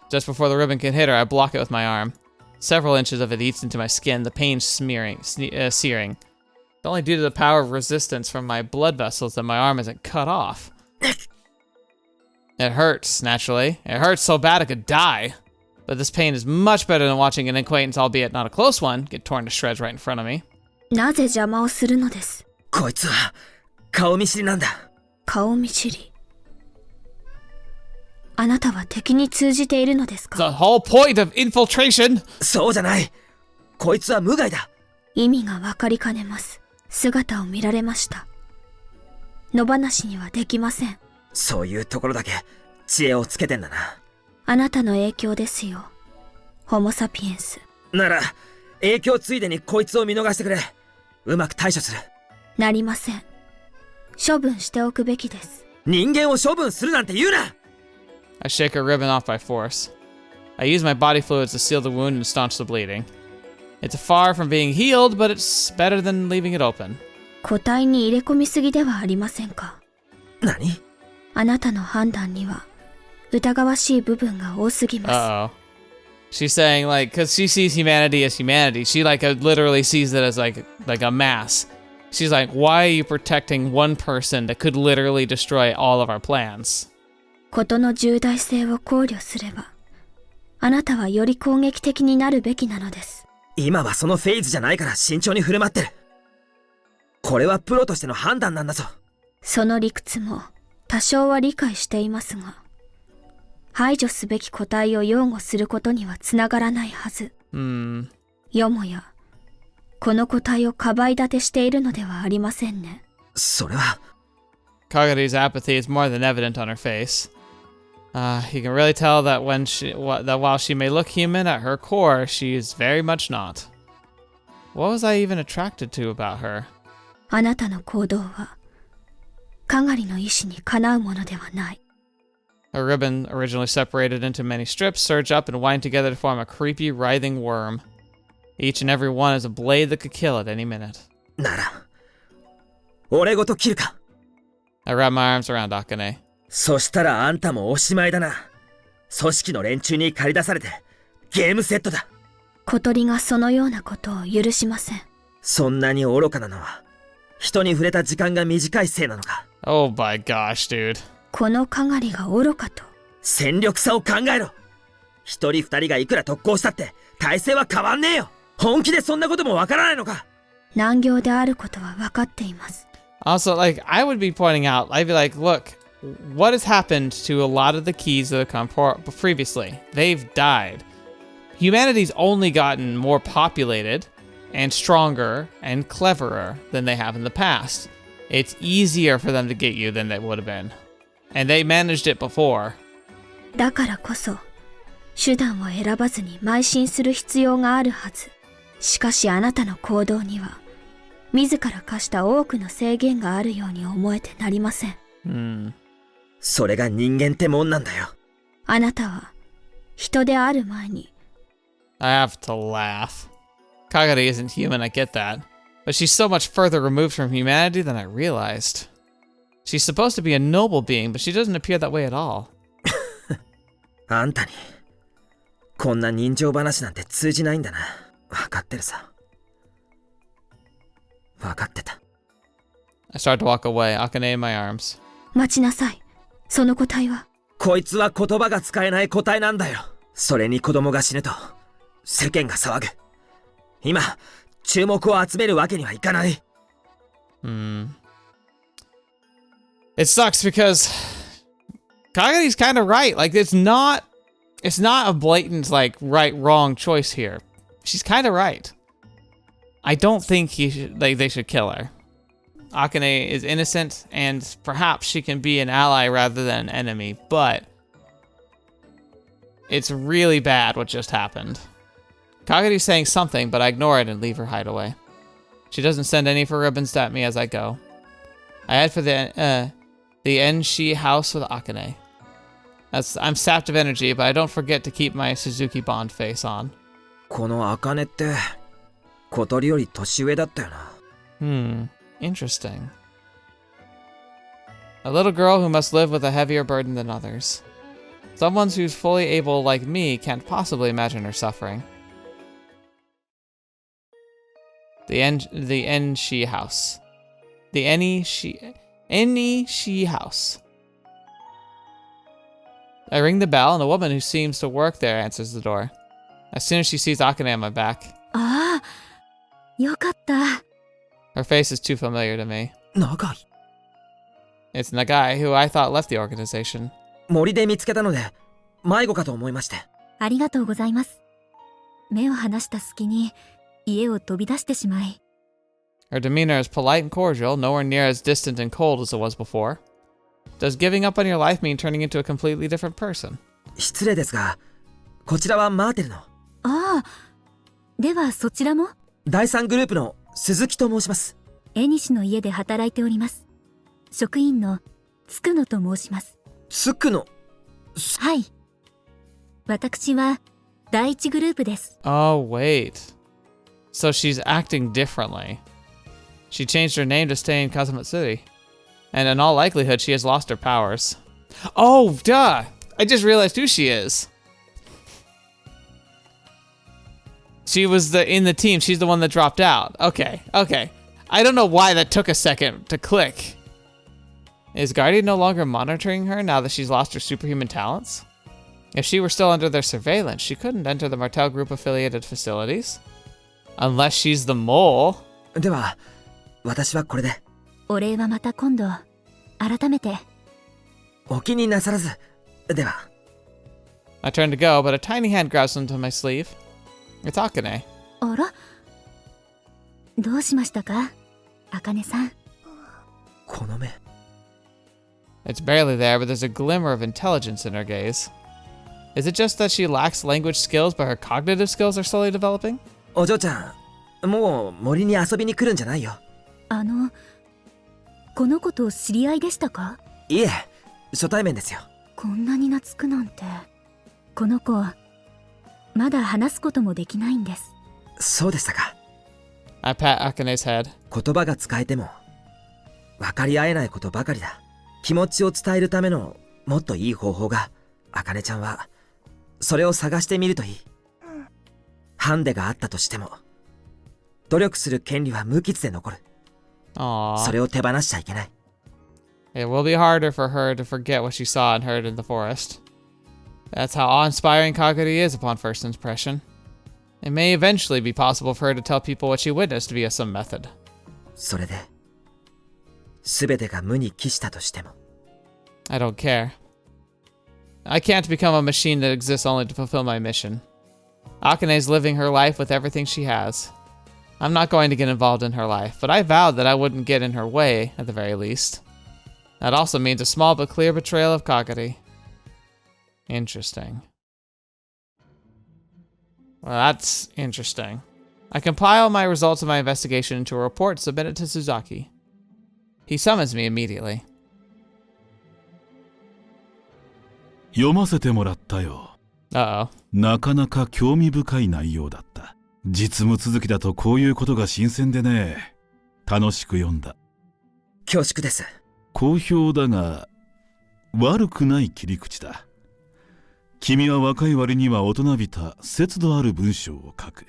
Just before the ribbon can hit her, I block it with my arm. Several inches of it eats into my skin, the pain searing. It's only due to the power of resistance from my blood vessels that my arm isn't cut off. It hurts, naturally. It hurts so bad I could die. But this pain is much better than watching an acquaintance, albeit not a close one, get torn to shreds right in front of me. なぜ邪魔をするのです？こいつは顔見知りなんだ。顔見知り。あなたは敵に通じているのですか？ The whole point of infiltration! そうじゃない。こいつは無害だ。意味がわかりかねます。姿を見られました。野放しにはできません。そういうところだけ知恵をつけてんだな。あなたの影響ですよ。ホモサピエンス。なら、影響ついでにこいつを見逃してくれ。うまく対処する。なりません。処分しておくべきです。人間を処分するなんて言うな！ I shake her ribbon off by force. I use my body fluids to seal the wound and staunch the bleeding. It's far from being healed, but it's better than leaving it open. 個体に入れ込みすぎではありませんか？何？あなたの判断には疑わしい部分が多すぎます。Uh-oh. She's saying, like, because she sees humanity as humanity. She, literally sees it as, like a mass. She's like, why are you protecting one person that could literally destroy all of our plans? 事の重大性を考慮すれば、あなたはより攻撃的になるべきなのです。今はそのフェーズじゃないから慎重に振る舞ってる。これはプロとしての判断なんだぞ。その理屈も多少は理解していますが、排除すべき個体を擁護することにはつながらないはず。よもや、この個体をかばい立てしているのではありませんね。それは。Kagari's apathy is more than evident on her face. You can really tell that that while she may look human, at her core, she is very much not. What was I even attracted to about her? あなたの行動は、かがりの意志にかなうものではない。Her ribbon, originally separated into many strips, surge up and wind together to form a creepy, writhing worm. Each and every one is a blade that could kill at any minute. なら、俺ごと切るか。I wrap my arms around Akane. そしたらあんたもおしまいだな。組織の連中に駆り出されて、ゲームセットだ。小鳥がそのようなことを許しません。そんなに愚かなのは、人に触れた時間が短いせいなのか。Oh my gosh, dude. このかがりが愚かと。戦力差を考えろ。一人二人がいくら特攻したって体勢は変わんねえよ。本気でそんなこともわからないのか。難行であることは分かっています。Also, like, I would be pointing out, I'd be like, look, what has happened to a lot of the keys that have come previously? They've died. Humanity's only gotten more populated and stronger and cleverer than they have in the past. It's easier for them to get you than it would have been. And they managed it before. だからこそ、手段を選ばずに邁進する必要があるはず。しかしあなたの行動には、自ら課した多くの制限があるように思えてなりません。それが人間ってもんなんだよ。あなたは、人である前に。I have to laugh. Kagari isn't human, I get that. But she's so much further removed from humanity than I realized. She's supposed to be a noble being, but she doesn't appear that way at all. あんたに、こんな人情話なんて通じないんだな。わかってるさ。わかってた。I start to walk away, Akane in my arms. 待ちなさい。その個体は。こいつは言葉が使えない個体なんだよ。それに子供が死ぬと、世間が騒ぐ。今、注目を集めるわけにはいかない。It sucks because Kagari's kind of right. Like, it's not a blatant, like, right-wrong choice here. She's kind of right. I don't think they should kill her. Akane is innocent, and perhaps she can be an ally rather than an enemy, but it's really bad what just happened. Kagari's saying something, but I ignore it and leave her hideaway. She doesn't send any of her ribbons at me as I go. I head for the Enshi house with Akane. I'm sapped of energy, but I don't forget to keep my Suzuki Bond face on. この茜って、小鳥より年上だったよな。Interesting. A little girl who must live with a heavier burden than others. Someone who's fully able, like me, can't possibly imagine her suffering. The Enshi house. The Enishi house. I ring the bell, and a woman who seems to work there answers the door. As soon as she sees Akane on my back. ああ、よかった。Her face is too familiar to me. Nagai. It's Nagai, who I thought left the organization. 森で見つけたので、迷子かと思いまして。ありがとうございます。目を離した隙に、家を飛び出してしまい。Her demeanor is polite and cordial, nowhere near as distant and cold as it was before. Does giving up on your life mean turning into a completely different person? 失礼ですが、こちらはマーテルの。ああ、ではそちらも？第3グループの鈴木と申します。江西の家で働いております。職員のつくのと申します。つくの？はい。私は第1グループです。Oh, wait. So she's acting differently. She changed her name to stay in Kazamatsuri. And in all likelihood, she has lost her powers. Oh, duh! I just realized who she is. She was in the team. She's the one that dropped out. Okay. I don't know why that took a second to click. Is Guardian no longer monitoring her now that she's lost her superhuman talents? If she were still under their surveillance, she couldn't enter the Martel Group affiliated facilities. Unless she's the mole. では、私はこれで。お礼はまた今度。改めて。お気になさらず。では。I turn to go, but a tiny hand grabs onto my sleeve. It's Akane. あら？どうしましたか？茜さん。この目。It's barely there, but there's a glimmer of intelligence in her gaze. Is it just that she lacks language skills, but her cognitive skills are slowly developing? お嬢ちゃん、もう森に遊びに来るんじゃないよ。この子と知り合いでしたか？いえ、初対面ですよ。こんなに懐くなんて。この子、まだ話すこともできないんです。そうでしたか。I pat Akane's head. 言葉が使えても、分かり合えないことばかりだ。気持ちを伝えるためのもっといい方法が、茜ちゃんは、それを探してみるといい。ハンデがあったとしても、努力する権利は無傷で残る。Aww. それを手放しちゃいけない。It will be harder for her to forget what she saw and heard in the forest. That's how awe-inspiring Kagari is upon first impression. It may eventually be possible for her to tell people what she witnessed via some method. それで、全てが無に帰したとしても。I don't care. I can't become a machine that exists only to fulfill my mission. Akane's living her life with everything she has. I'm not going to get involved in her life, but I vowed that I wouldn't get in her way, at the very least. That also means a small but clear betrayal of Kagari. Interesting. Well, that's interesting. I compile my results of my investigation into a report submitted to Suzaki. He summons me immediately. 読ませてもらったよ。Uh-oh. なかなか興味深い内容だった。実務続きだとこういうことが新鮮でね。楽しく読んだ。恐縮です。好評だが、悪くない切り口だ。君は若い割には大人びた節度ある文章を書く。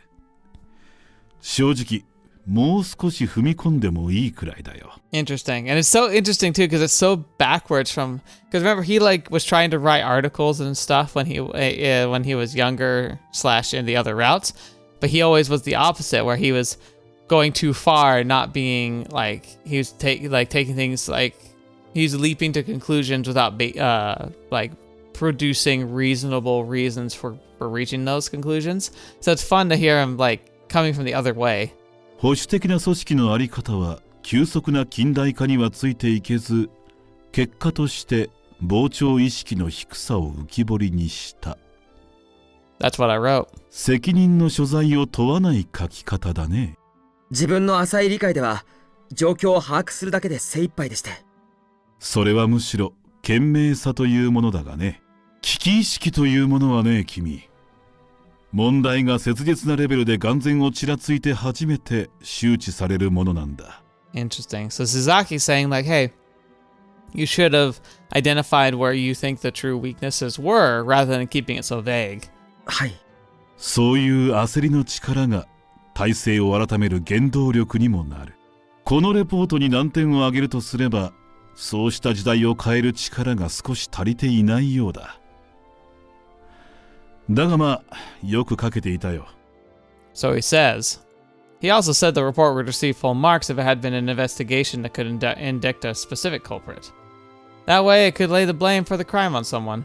正直、もう少し踏み込んでもいいくらいだよ。Interesting. And it's so interesting too because it's so backwards from, because remember he like was trying to write articles and stuff when he was younger / in the other routes, but he always was the opposite where he was going too far, not being like he was taking things like he's leaping to conclusions without like producing reasonable reasons for reaching those conclusions. So it's fun to hear him like coming from the other way. 保守的な組織のあり方は急速な近代化にはついていけず、結果として膨張意識の低さを浮き彫りにした。That's what I wrote. 責任の所在を問わない書き方だね。自分の浅い理解では状況を把握するだけで精一杯でして。それはむしろ賢明さというものだがね。危機意識というものはね、君。問題が切実なレベルで眼前をちらついて初めて周知されるものなんだ。Interesting. So Suzaki's saying like, hey, you should have identified where you think the true weaknesses were rather than keeping it so vague. はい。そういう焦りの力が体制を改める原動力にもなる。このレポートに難点を挙げるとすれば、そうした時代を変える力が少し足りていないようだ。だがまあ、よく書けていたよ。So he says. He also said the report would receive full marks if it had been an investigation that could indict a specific culprit. That way it could lay the blame for the crime on someone.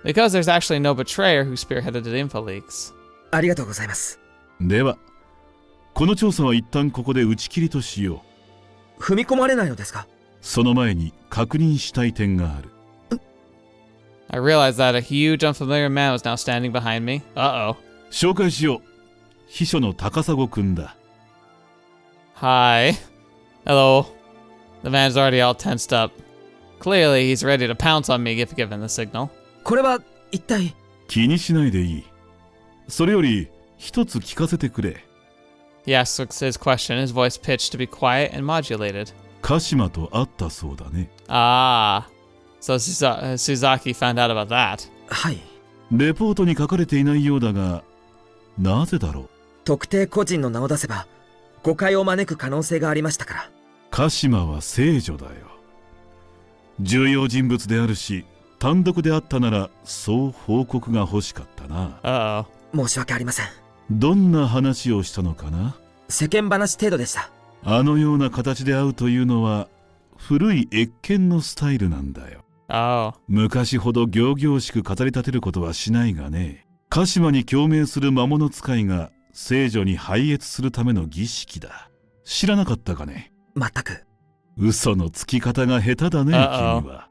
Because there's actually no betrayer who spearheaded the info leaks. ありがとうございます。では、この調査は一旦ここで打ち切りとしよう。踏み込まれないのですか？その前に確認したい点がある。I realized that a huge unfamiliar man was now standing behind me. Uh-oh. 紹介しよう。秘書の高砂くんだ。Hi. Hello. The man's already all tensed up. Clearly, he's ready to pounce on me if given the signal. これは一体。気にしないでいい。それより一つ聞かせてくれ。He asks his question, his voice pitched to be quiet and modulated. 鹿島と会ったそうだね。Ah. So Suzaki found out about that. はい。レポートに書かれていないようだが、なぜだろう。特定個人の名を出せば誤解を招く可能性がありましたから。鹿島は聖女だよ。重要人物であるし、単独であったならそう報告が欲しかったな。Uh-oh. 申し訳ありません。どんな話をしたのかな。世間話程度でした。あのような形で会うというのは古い謁見のスタイルなんだよ。Oh. 昔ほど仰々しく語り立てることはしないがね。鹿島に共鳴する魔物使いが聖女に拝謁するための儀式だ。知らなかったかね。全く。嘘のつき方が下手だね、君は。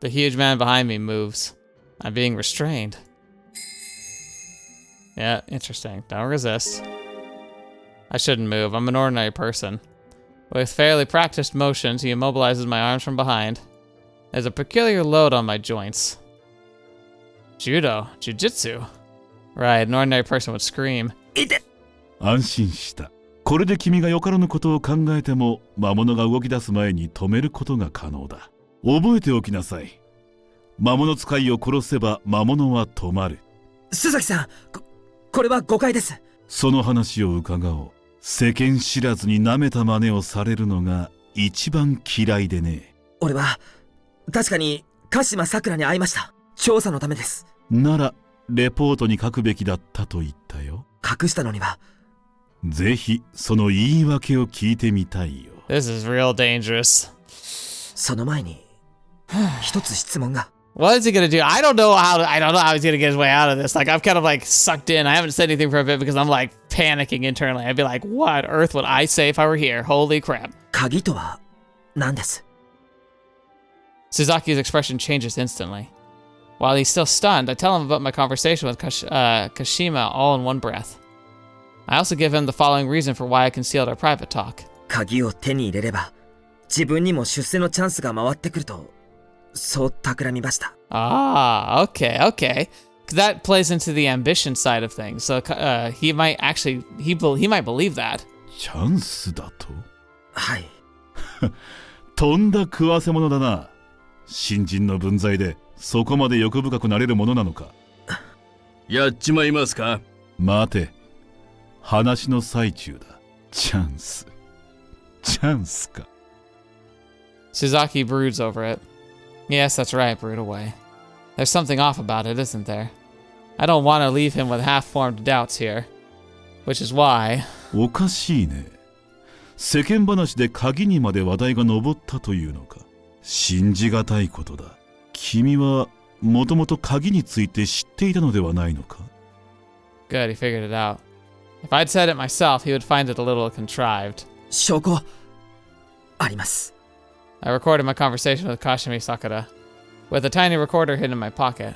The huge man behind me moves. I'm being restrained. Yeah, interesting. Don't resist. I shouldn't move. I'm an ordinary person. With fairly practiced motions, he immobilizes my arms from behind. There's a peculiar load on my joints. Judo, jujitsu. Right, an ordinary person would scream. 安心した。これで君がよからぬことを考えても魔物が動き出す前に止めることが可能だ。覚えておきなさい。魔物使いを殺せば魔物は止まる。須崎さん、これは誤解です。その話を伺おう。世間知らずに舐めた真似をされるのが一番嫌いでね。俺は確かに鹿島さくらに会いました。調査のためです。ならレポートに書くべきだったと言ったよ。隠したのには。ぜひその言い訳を聞いてみたいよ。This is real dangerous. その前に一つ質問が。What is he gonna do? I don't know how he's gonna get his way out of this. Like, I'm kind of like sucked in. I haven't said anything for a bit because I'm like panicking internally. I'd be like, what on earth would I say if I were here? Holy crap. 鍵とは何です？ Suzaki's expression changes instantly. While he's still stunned, I tell him about my conversation with Kashima all in one breath. I also give him the following reason for why I concealed our private talk. 鍵を手に入れれば自分にも出世のチャンスが回ってくると、そう企みました。Ah, okay. That plays into the ambition side of things. So he might actually, he might believe that. チャンスだと？はい。とんだ食わせ者だな。新人の分際でそこまで欲深くなれるものなのか。やっちまいますか？待て。話の最中だ。チャンスか。Suzaki broods over it. Yes, that's right, brood away. There's something off about it, isn't there? I don't want to leave him with half-formed doubts here. Which is why... おかしいね。世間話で鍵にまで話題が上ったというのか。信じがたいことだ。君はもともと鍵について知っていたのではないのか？ Good, he figured it out. If I'd said it myself, he would find it a little contrived. 証拠あります。I recorded my conversation with Kashima Sakura, with a tiny recorder hidden in my pocket.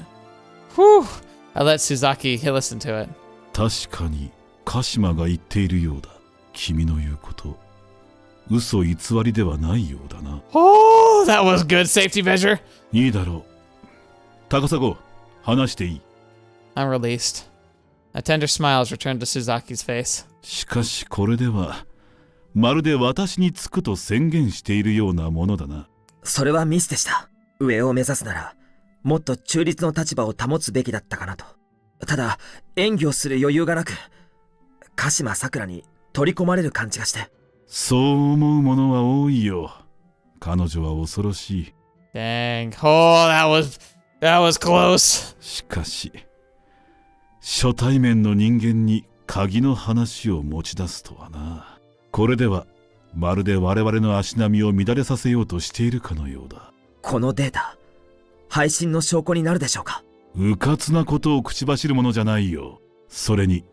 Whew! I let Suzaki listen to it. 確かに鹿島が言っているようだ。君の言うこと、嘘偽りではないようだな。Oh, that was good safety measure. いいだろう。高砂、話していい。I'm released. A tender smile returned to Suzaki's face. しかしこれでは、まるで私につくと宣言しているようなものだな。それはミスでした。上を目指すなら、もっと中立の立場を保つべきだったかなと。ただ、演技をする余裕がなく、鹿島さくらに取り込まれる感じがして。そう思う者は多いよ。彼女は恐ろしい。Dang. Oh, that was close. しかし、初対面の人間に鍵の話を持ち出すとはな。これではまるで我々の足並みを乱れさせようとしているかのようだ。このデータ、配信の証拠になるでしょうか？うかつなことを口走るものじゃないよ。それに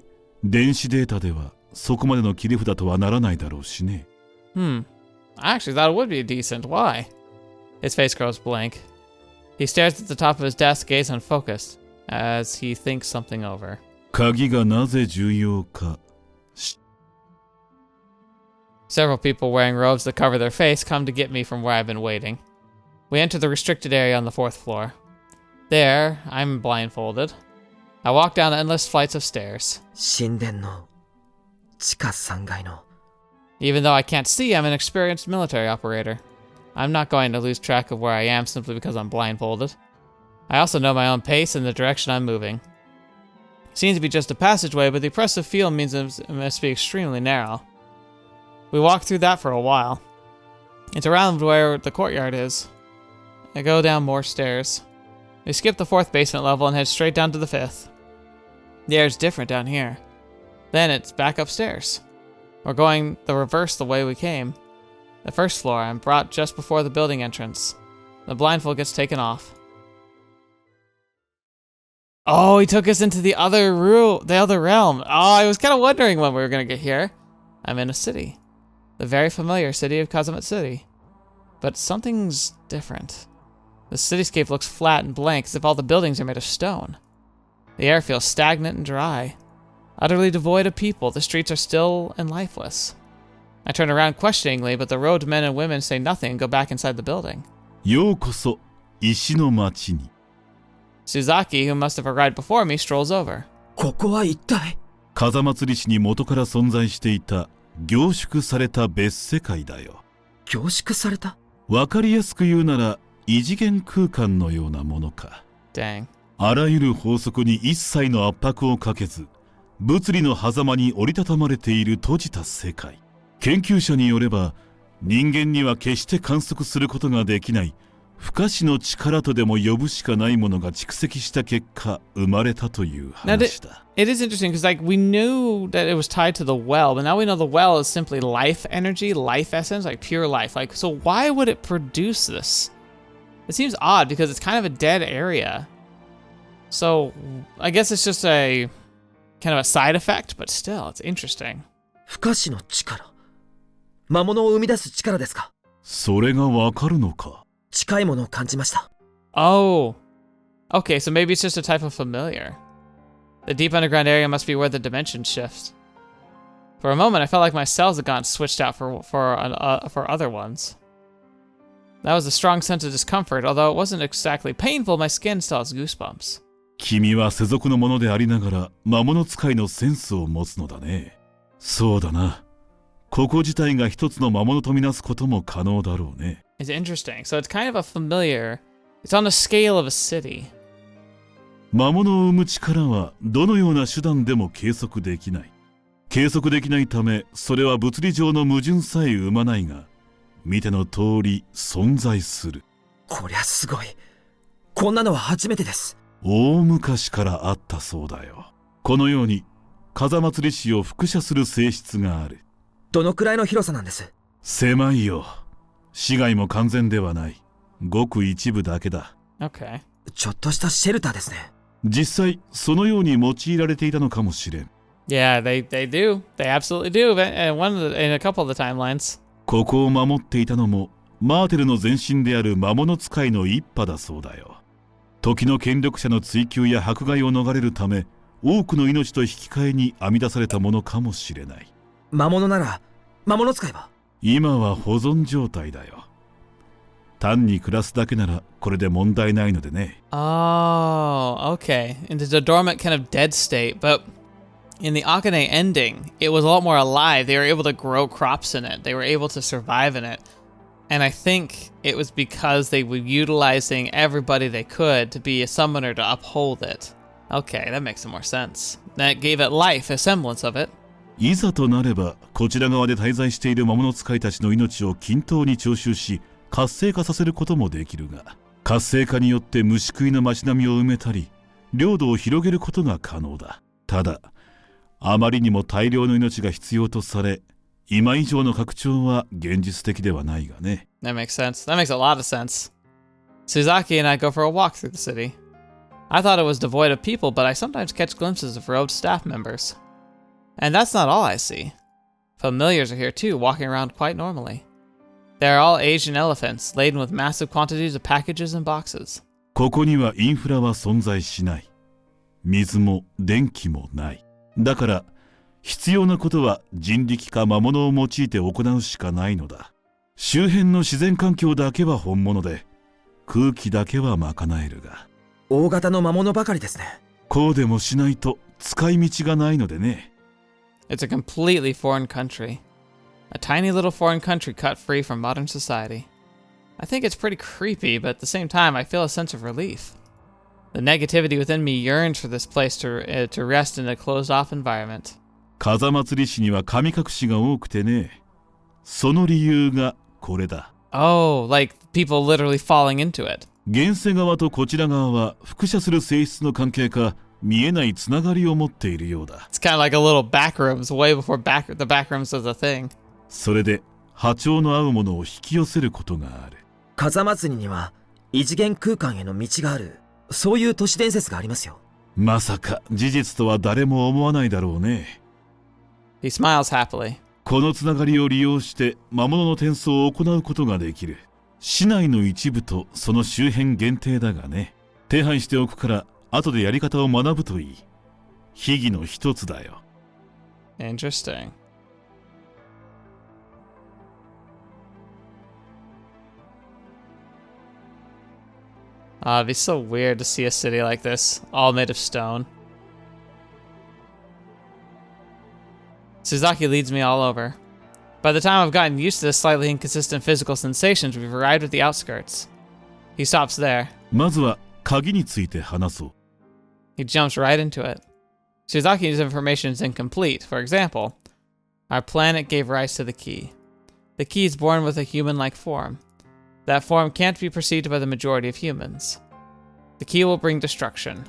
電子データではそこまでの切り札とはならないだろうしね。I actually thought it would be decent. Why? His face grows blank. He stares at the top of his desk, gaze unfocused, as he thinks something over. 鍵がなぜ重要か。Several people wearing robes that cover their face come to get me from where I've been waiting. We enter the restricted area on the 4th floor. There, I'm blindfolded. I walk down endless flights of stairs. 神殿の地下3階の。 Even though I can't see, I'm an experienced military operator. I'm not going to lose track of where I am simply because I'm blindfolded. I also know my own pace and the direction I'm moving. It seems to be just a passageway, but the oppressive feel means it must be extremely narrow. We walk through that for a while. It's around where the courtyard is. I go down more stairs. We skip the 4th basement level and head straight down to the 5th. The air's different down here. Then it's back upstairs. We're going the reverse the way we came. The 1st floor, I'm brought just before the building entrance. The blindfold gets taken off. Oh, he took us into the other realm. Oh, I was kind of wondering when we were going to get here. I'm in a city. The very familiar city of Kazamatsuri. But something's different. The cityscape looks flat and blank, as if all the buildings are made of stone. The air feels stagnant and dry. Utterly devoid of people, the streets are still and lifeless. I turn around questioningly, but the robed men and women say nothing and go back inside the building. ようこそ石の町に。 Suzaki, who must have arrived before me, strolls over. ここは一体？風祭り市に元から存在していた凝縮された別世界だよ。凝縮された？わかりやすく言うなら異次元空間のようなものか。Dang. あらゆる法則に一切の圧迫をかけず、物理の狭間に折りたたまれている閉じた世界。研究者によれば、人間には決して観測することができない不可視の力とでも呼ぶしかないものが蓄積した結果生まれたという話だ。It is interesting because like we knew that it was tied to the well, but now we know the well is simply life energy, life essence, like pure life. Like, so why would it produce this? It seems odd because it's kind of a dead area. So I guess it's just a kind of a side effect, but still, it's interesting. 不可視の力。魔物を生み出す力ですか？それがわかるのか？近いものを感じました。Oh. Okay, so maybe it's just a type of familiar. The deep underground area must be where the dimensions shift. For a moment, I felt like my cells had gotten switched out for other ones. That was a strong sense of discomfort, although it wasn't exactly painful, my skin still has goosebumps. 君は世俗のものでありながら魔物使いのセンスを持つのだね。そうだな。ここ自体が一つの魔物とみなすことも可能だろうね。It's interesting. So it's kind of a familiar. It's on the scale of a city. 魔物を生む力はどのような手段でも計測できない。計測できないため、それは物理上の矛盾さえ生まないが、見ての通り存在する。こりゃすごい。こんなのは初めてです。大昔からあったそうだよ。このように風祭り市を輻射する性質がある。どのくらいの広さなんです？狭いよ。市街も完全ではない。ごく一部だけだ。Okay. ちょっとしたシェルターですね。実際そのように用いられていたのかもしれん。Yeah, they do. They absolutely do. In a couple of the timelines. ここを守っていたのもマーテルの前身である魔物使いの一派だそうだよ。時の権力者の追及や迫害を逃れるため、多くの命と引き換えに編み出されたものかもしれない。魔物なら、魔物使いは？今は保存状態だよ。単に暮らすだけならこれで問題ないのでね。Oh, okay. Into the dormant kind of dead state, but in the Akane ending, it was a lot more alive. They were able to grow crops in it. They were able to survive in it. And I think it was because they were utilizing everybody they could to be a summoner to uphold it. Okay, that makes some more sense. That gave it life, a semblance of it. いざとなれば、こちら側で滞在している魔物使いたちの命を均等に徴収し、活性化させることもできるが、活性化によって虫食いの街並みを埋めたり、領土を広げることが可能だ。ただ、あまりにも大量の命が必要とされ、今以上の拡張は現実的ではないがね。That makes sense. That makes a lot of sense. Suzaki and I go for a walk through the city. I thought it was devoid of people, but I sometimes catch glimpses of robed staff members. And that's not all I see. Familiars are here too, walking around quite normally. They are all Asian elephants, laden with massive quantities of packages and boxes. ここにはインフラは存在しない。水も電気もない。だから、必要なことは人力か魔物を用いて行うしかないのだ。周辺の自然環境だけは本物で、空気だけは賄えるが。大型の魔物ばかりですね。こうでもしないと使い道がないのでね。It's a completely foreign country. A tiny little foreign country cut free from modern society. I think it's pretty creepy, but at the same time I feel a sense of relief. The negativity within me yearns for this place to rest in a closed-off environment. 風祭り市には神隠しが多くてね。その理由がこれだ。Oh, like people literally falling into it. 現世側とこちら側は輻射する性質の関係か見えないつながりを持っているようだ。It's kind of like a little backrooms, way before the backrooms was a thing. それで波長の合うものを引き寄せることがある。風祭りには異次元空間への道がある。そういう都市伝説がありますよ。まさか事実とは誰も思わないだろうね。He smiles happily. このつながりを利用して魔物の転送を行うことができる。市内の一部とその周辺限定だがね。手配しておくから後でやり方を学ぶといい。秘技の一つだよ。Interesting. It'd be so weird to see a city like this, all made of stone. Suzaki leads me all over. By the time I've gotten used to the slightly inconsistent physical sensations, we've arrived at the outskirts. He stops there. まずは鍵について話そう。He jumps right into it. Suzaki's information is incomplete. For example, our planet gave rise to the key. The key is born with a human-like form. That form can't be perceived by the majority of humans. The key will bring destruction.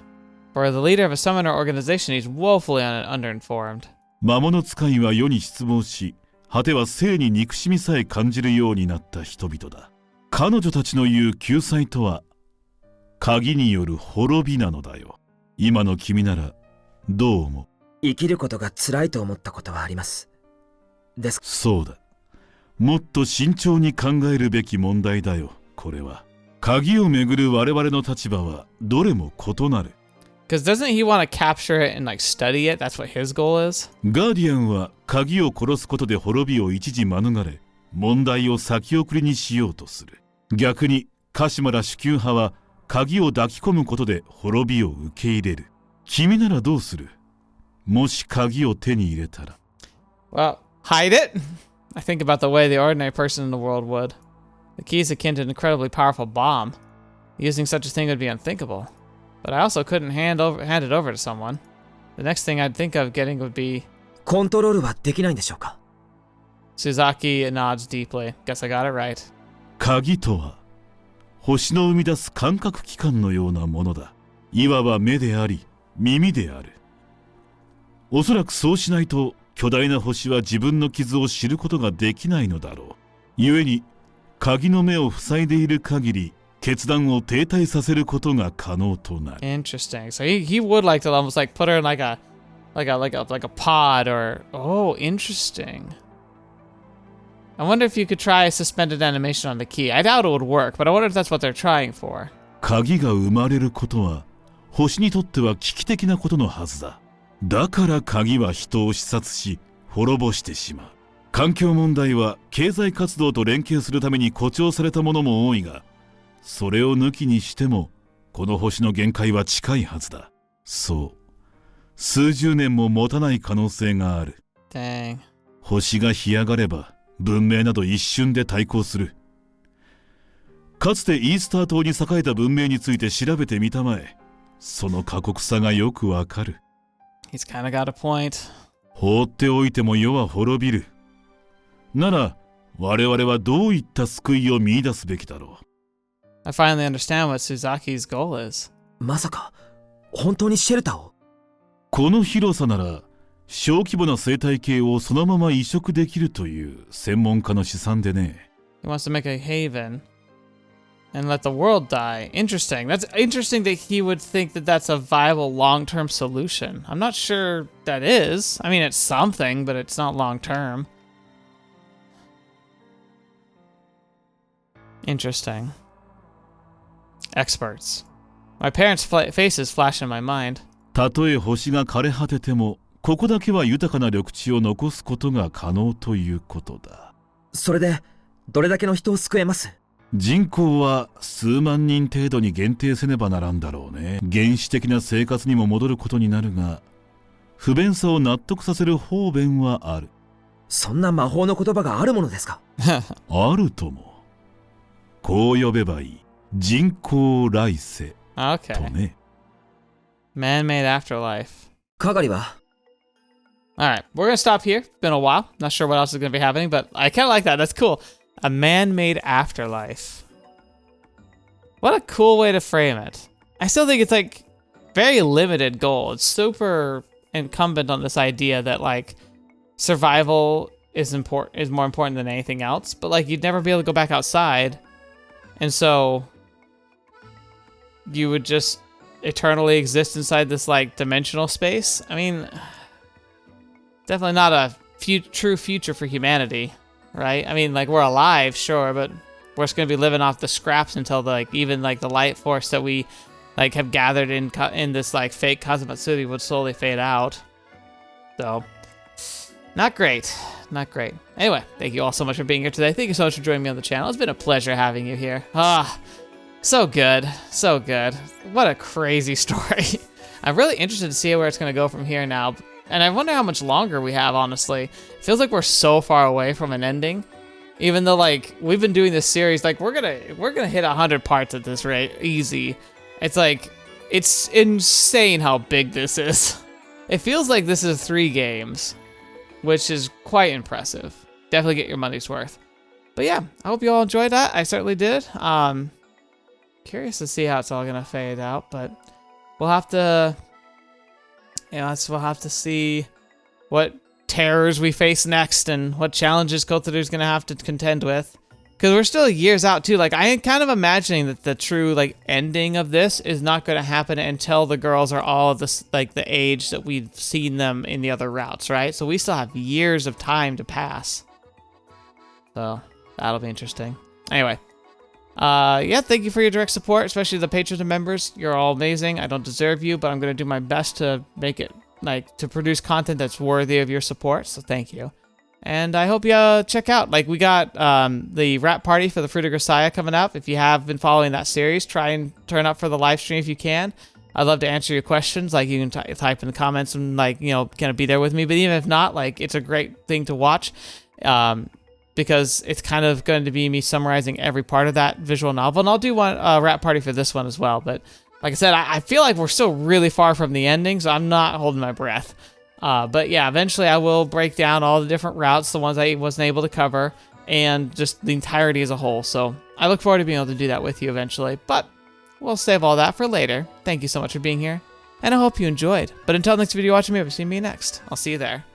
For the leader of a summoner organization, he's woefully underinformed. 魔物使いは世に失望し、果ては生に憎しみさえ感じるようになった人々だ。彼女たちの言う救済とは、鍵による滅びなのだよ。今の君ならどう思う？生きることが辛いと思ったことはあります。そうだ。もっと慎重に考えるべき問題だよ、これは。鍵をめぐる我々の立場はどれも異なる。Because doesn't he want to capture it and like study it? That's what his goal is. ガーディアンは鍵を殺すことで滅びを一時免れ、問題を先送りにしようとする。逆にカシマラ主級派は鍵を抱き込むことで滅びを受け入れる。君ならどうする？もし鍵を手に入れたら。Well, hide it? I think about the way the ordinary person in the world would. The key is akin to an incredibly powerful bomb. Using such a thing would be unthinkable. But I also couldn't hand it over to someone. The next thing I'd think of getting would be... コントロールはできないんでしょうか？ Suzaki nods deeply. Guess I got it right. 鍵とは、星の生み出す感覚器官のようなものだ。いわば目であり、耳である。おそらくそうしないと、巨大な星は自分の傷を知ることができないのだろう。故に、鍵の目を塞いでいる限り、決断を停滞させることが可能となる。Interesting. So he would like to almost like put her in like a pod or oh, interesting. I wonder if you could try a suspended animation on the key. I doubt it would work, but I wonder if that's what they're trying for. 鍵が生まれることは星にとっては危機的なことのはずだ。だから鍵は人を視察し滅ぼしてしまう。環境問題は経済活動と連携するために誇張されたものも多いが、それを抜きにしてもこの星の限界は近いはずだ。そう、数十年も持たない可能性がある。Dang. 星が干上がれば文明など一瞬で対抗する。かつてイースター島に栄えた文明について調べてみたまえ。その過酷さがよくわかる。He's kind of got a point. 放っておいても世は滅びる。なら我々はどういった救いを見出すべきだろう。I finally understand what Suzaki's goal is. まさか本当にシェルターを？この広さなら小規模な生態系をそのまま移植できるという専門家の試算でね。He wants to make a haven and let the world die. Interesting. That's interesting that he would think that that's a viable long-term solution. I'm not sure that is. I mean, it's something, but it's not long-term. Interesting. Experts. My parents' faces flash in my mind. たとえ星が枯れ果てても、ここだけは豊かな緑地を残すことが可能ということだ。それでどれだけの人を救えます？人口は数万人程度に限定せねばならんだろうね。原始的な生活にも戻ることになるが、不便さを納得させる方便はある。そんな魔法の言葉があるものですか？あるとも。こう呼べばいい。人工来世とね。Man-made afterlife. かがりは？ Alright, we're gonna stop here. It's been a while. Not sure what else is gonna be happening, but I kinda like that. That's cool. A man-made afterlife. What a cool way to frame it. I still think it's like very limited goal. It's super incumbent on this idea that like survival is more important than anything else, but like you'd never be able to go back outside. And so you would just eternally exist inside this like dimensional space. I mean, definitely not a true future for humanity, right? I mean, like we're alive, sure, but we're just gonna be living off the scraps until even the light force that we like have gathered in this like fake Kazamatsuri would slowly fade out. So, not great. Not great. Anyway, thank you all so much for being here today. Thank you so much for joining me on the channel. It's been a pleasure having you here. So good. So good. What a crazy story. I'm really interested to see where it's going to go from here now. And I wonder how much longer we have, honestly. It feels like we're so far away from an ending. Even though, like, we've been doing this series, like, we're gonna hit 100 parts at this rate. Easy. It's like, it's insane how big this is. It feels like this is 3 games, which is quite impressive. Definitely get your money's worth. But yeah, I hope you all enjoyed that. I certainly did. Curious to see how it's all gonna fade out, but we'll have to, we'll have to see what terrors we face next and what challenges Kotaru's gonna have to contend with. Because we're still years out too. Like, I am kind of imagining that the true like ending of this is not gonna happen until the girls are all this like the age that we've seen them in the other routes, right? So we still have years of time to pass. So that'll be interesting. Anyway, yeah, thank you for your direct support, especially the patrons and members. You're all amazing. I don't deserve you, but I'm gonna do my best to make it like to produce content that's worthy of your support. So thank you. And I hope you check out, like, we got the rap party for the Fruit of Grisaya coming up. If you have been following that series, try and turn up for the live stream if you can. I'd love to answer your questions. Like, you can type in the comments and, like, you know, kind of be there with me. But even if not, like, it's a great thing to watch because it's kind of going to be me summarizing every part of that visual novel. And I'll do one rap party for this one as well. But like I said, I feel like we're still really far from the ending, so I'm not holding my breath. But yeah, eventually I will break down all the different routes, the ones I wasn't able to cover, and just the entirety as a whole. So I look forward to being able to do that with you eventually, but we'll save all that for later. Thank you so much for being here, and I hope you enjoyed. But until next video watching me, ever see me next. I'll see you there.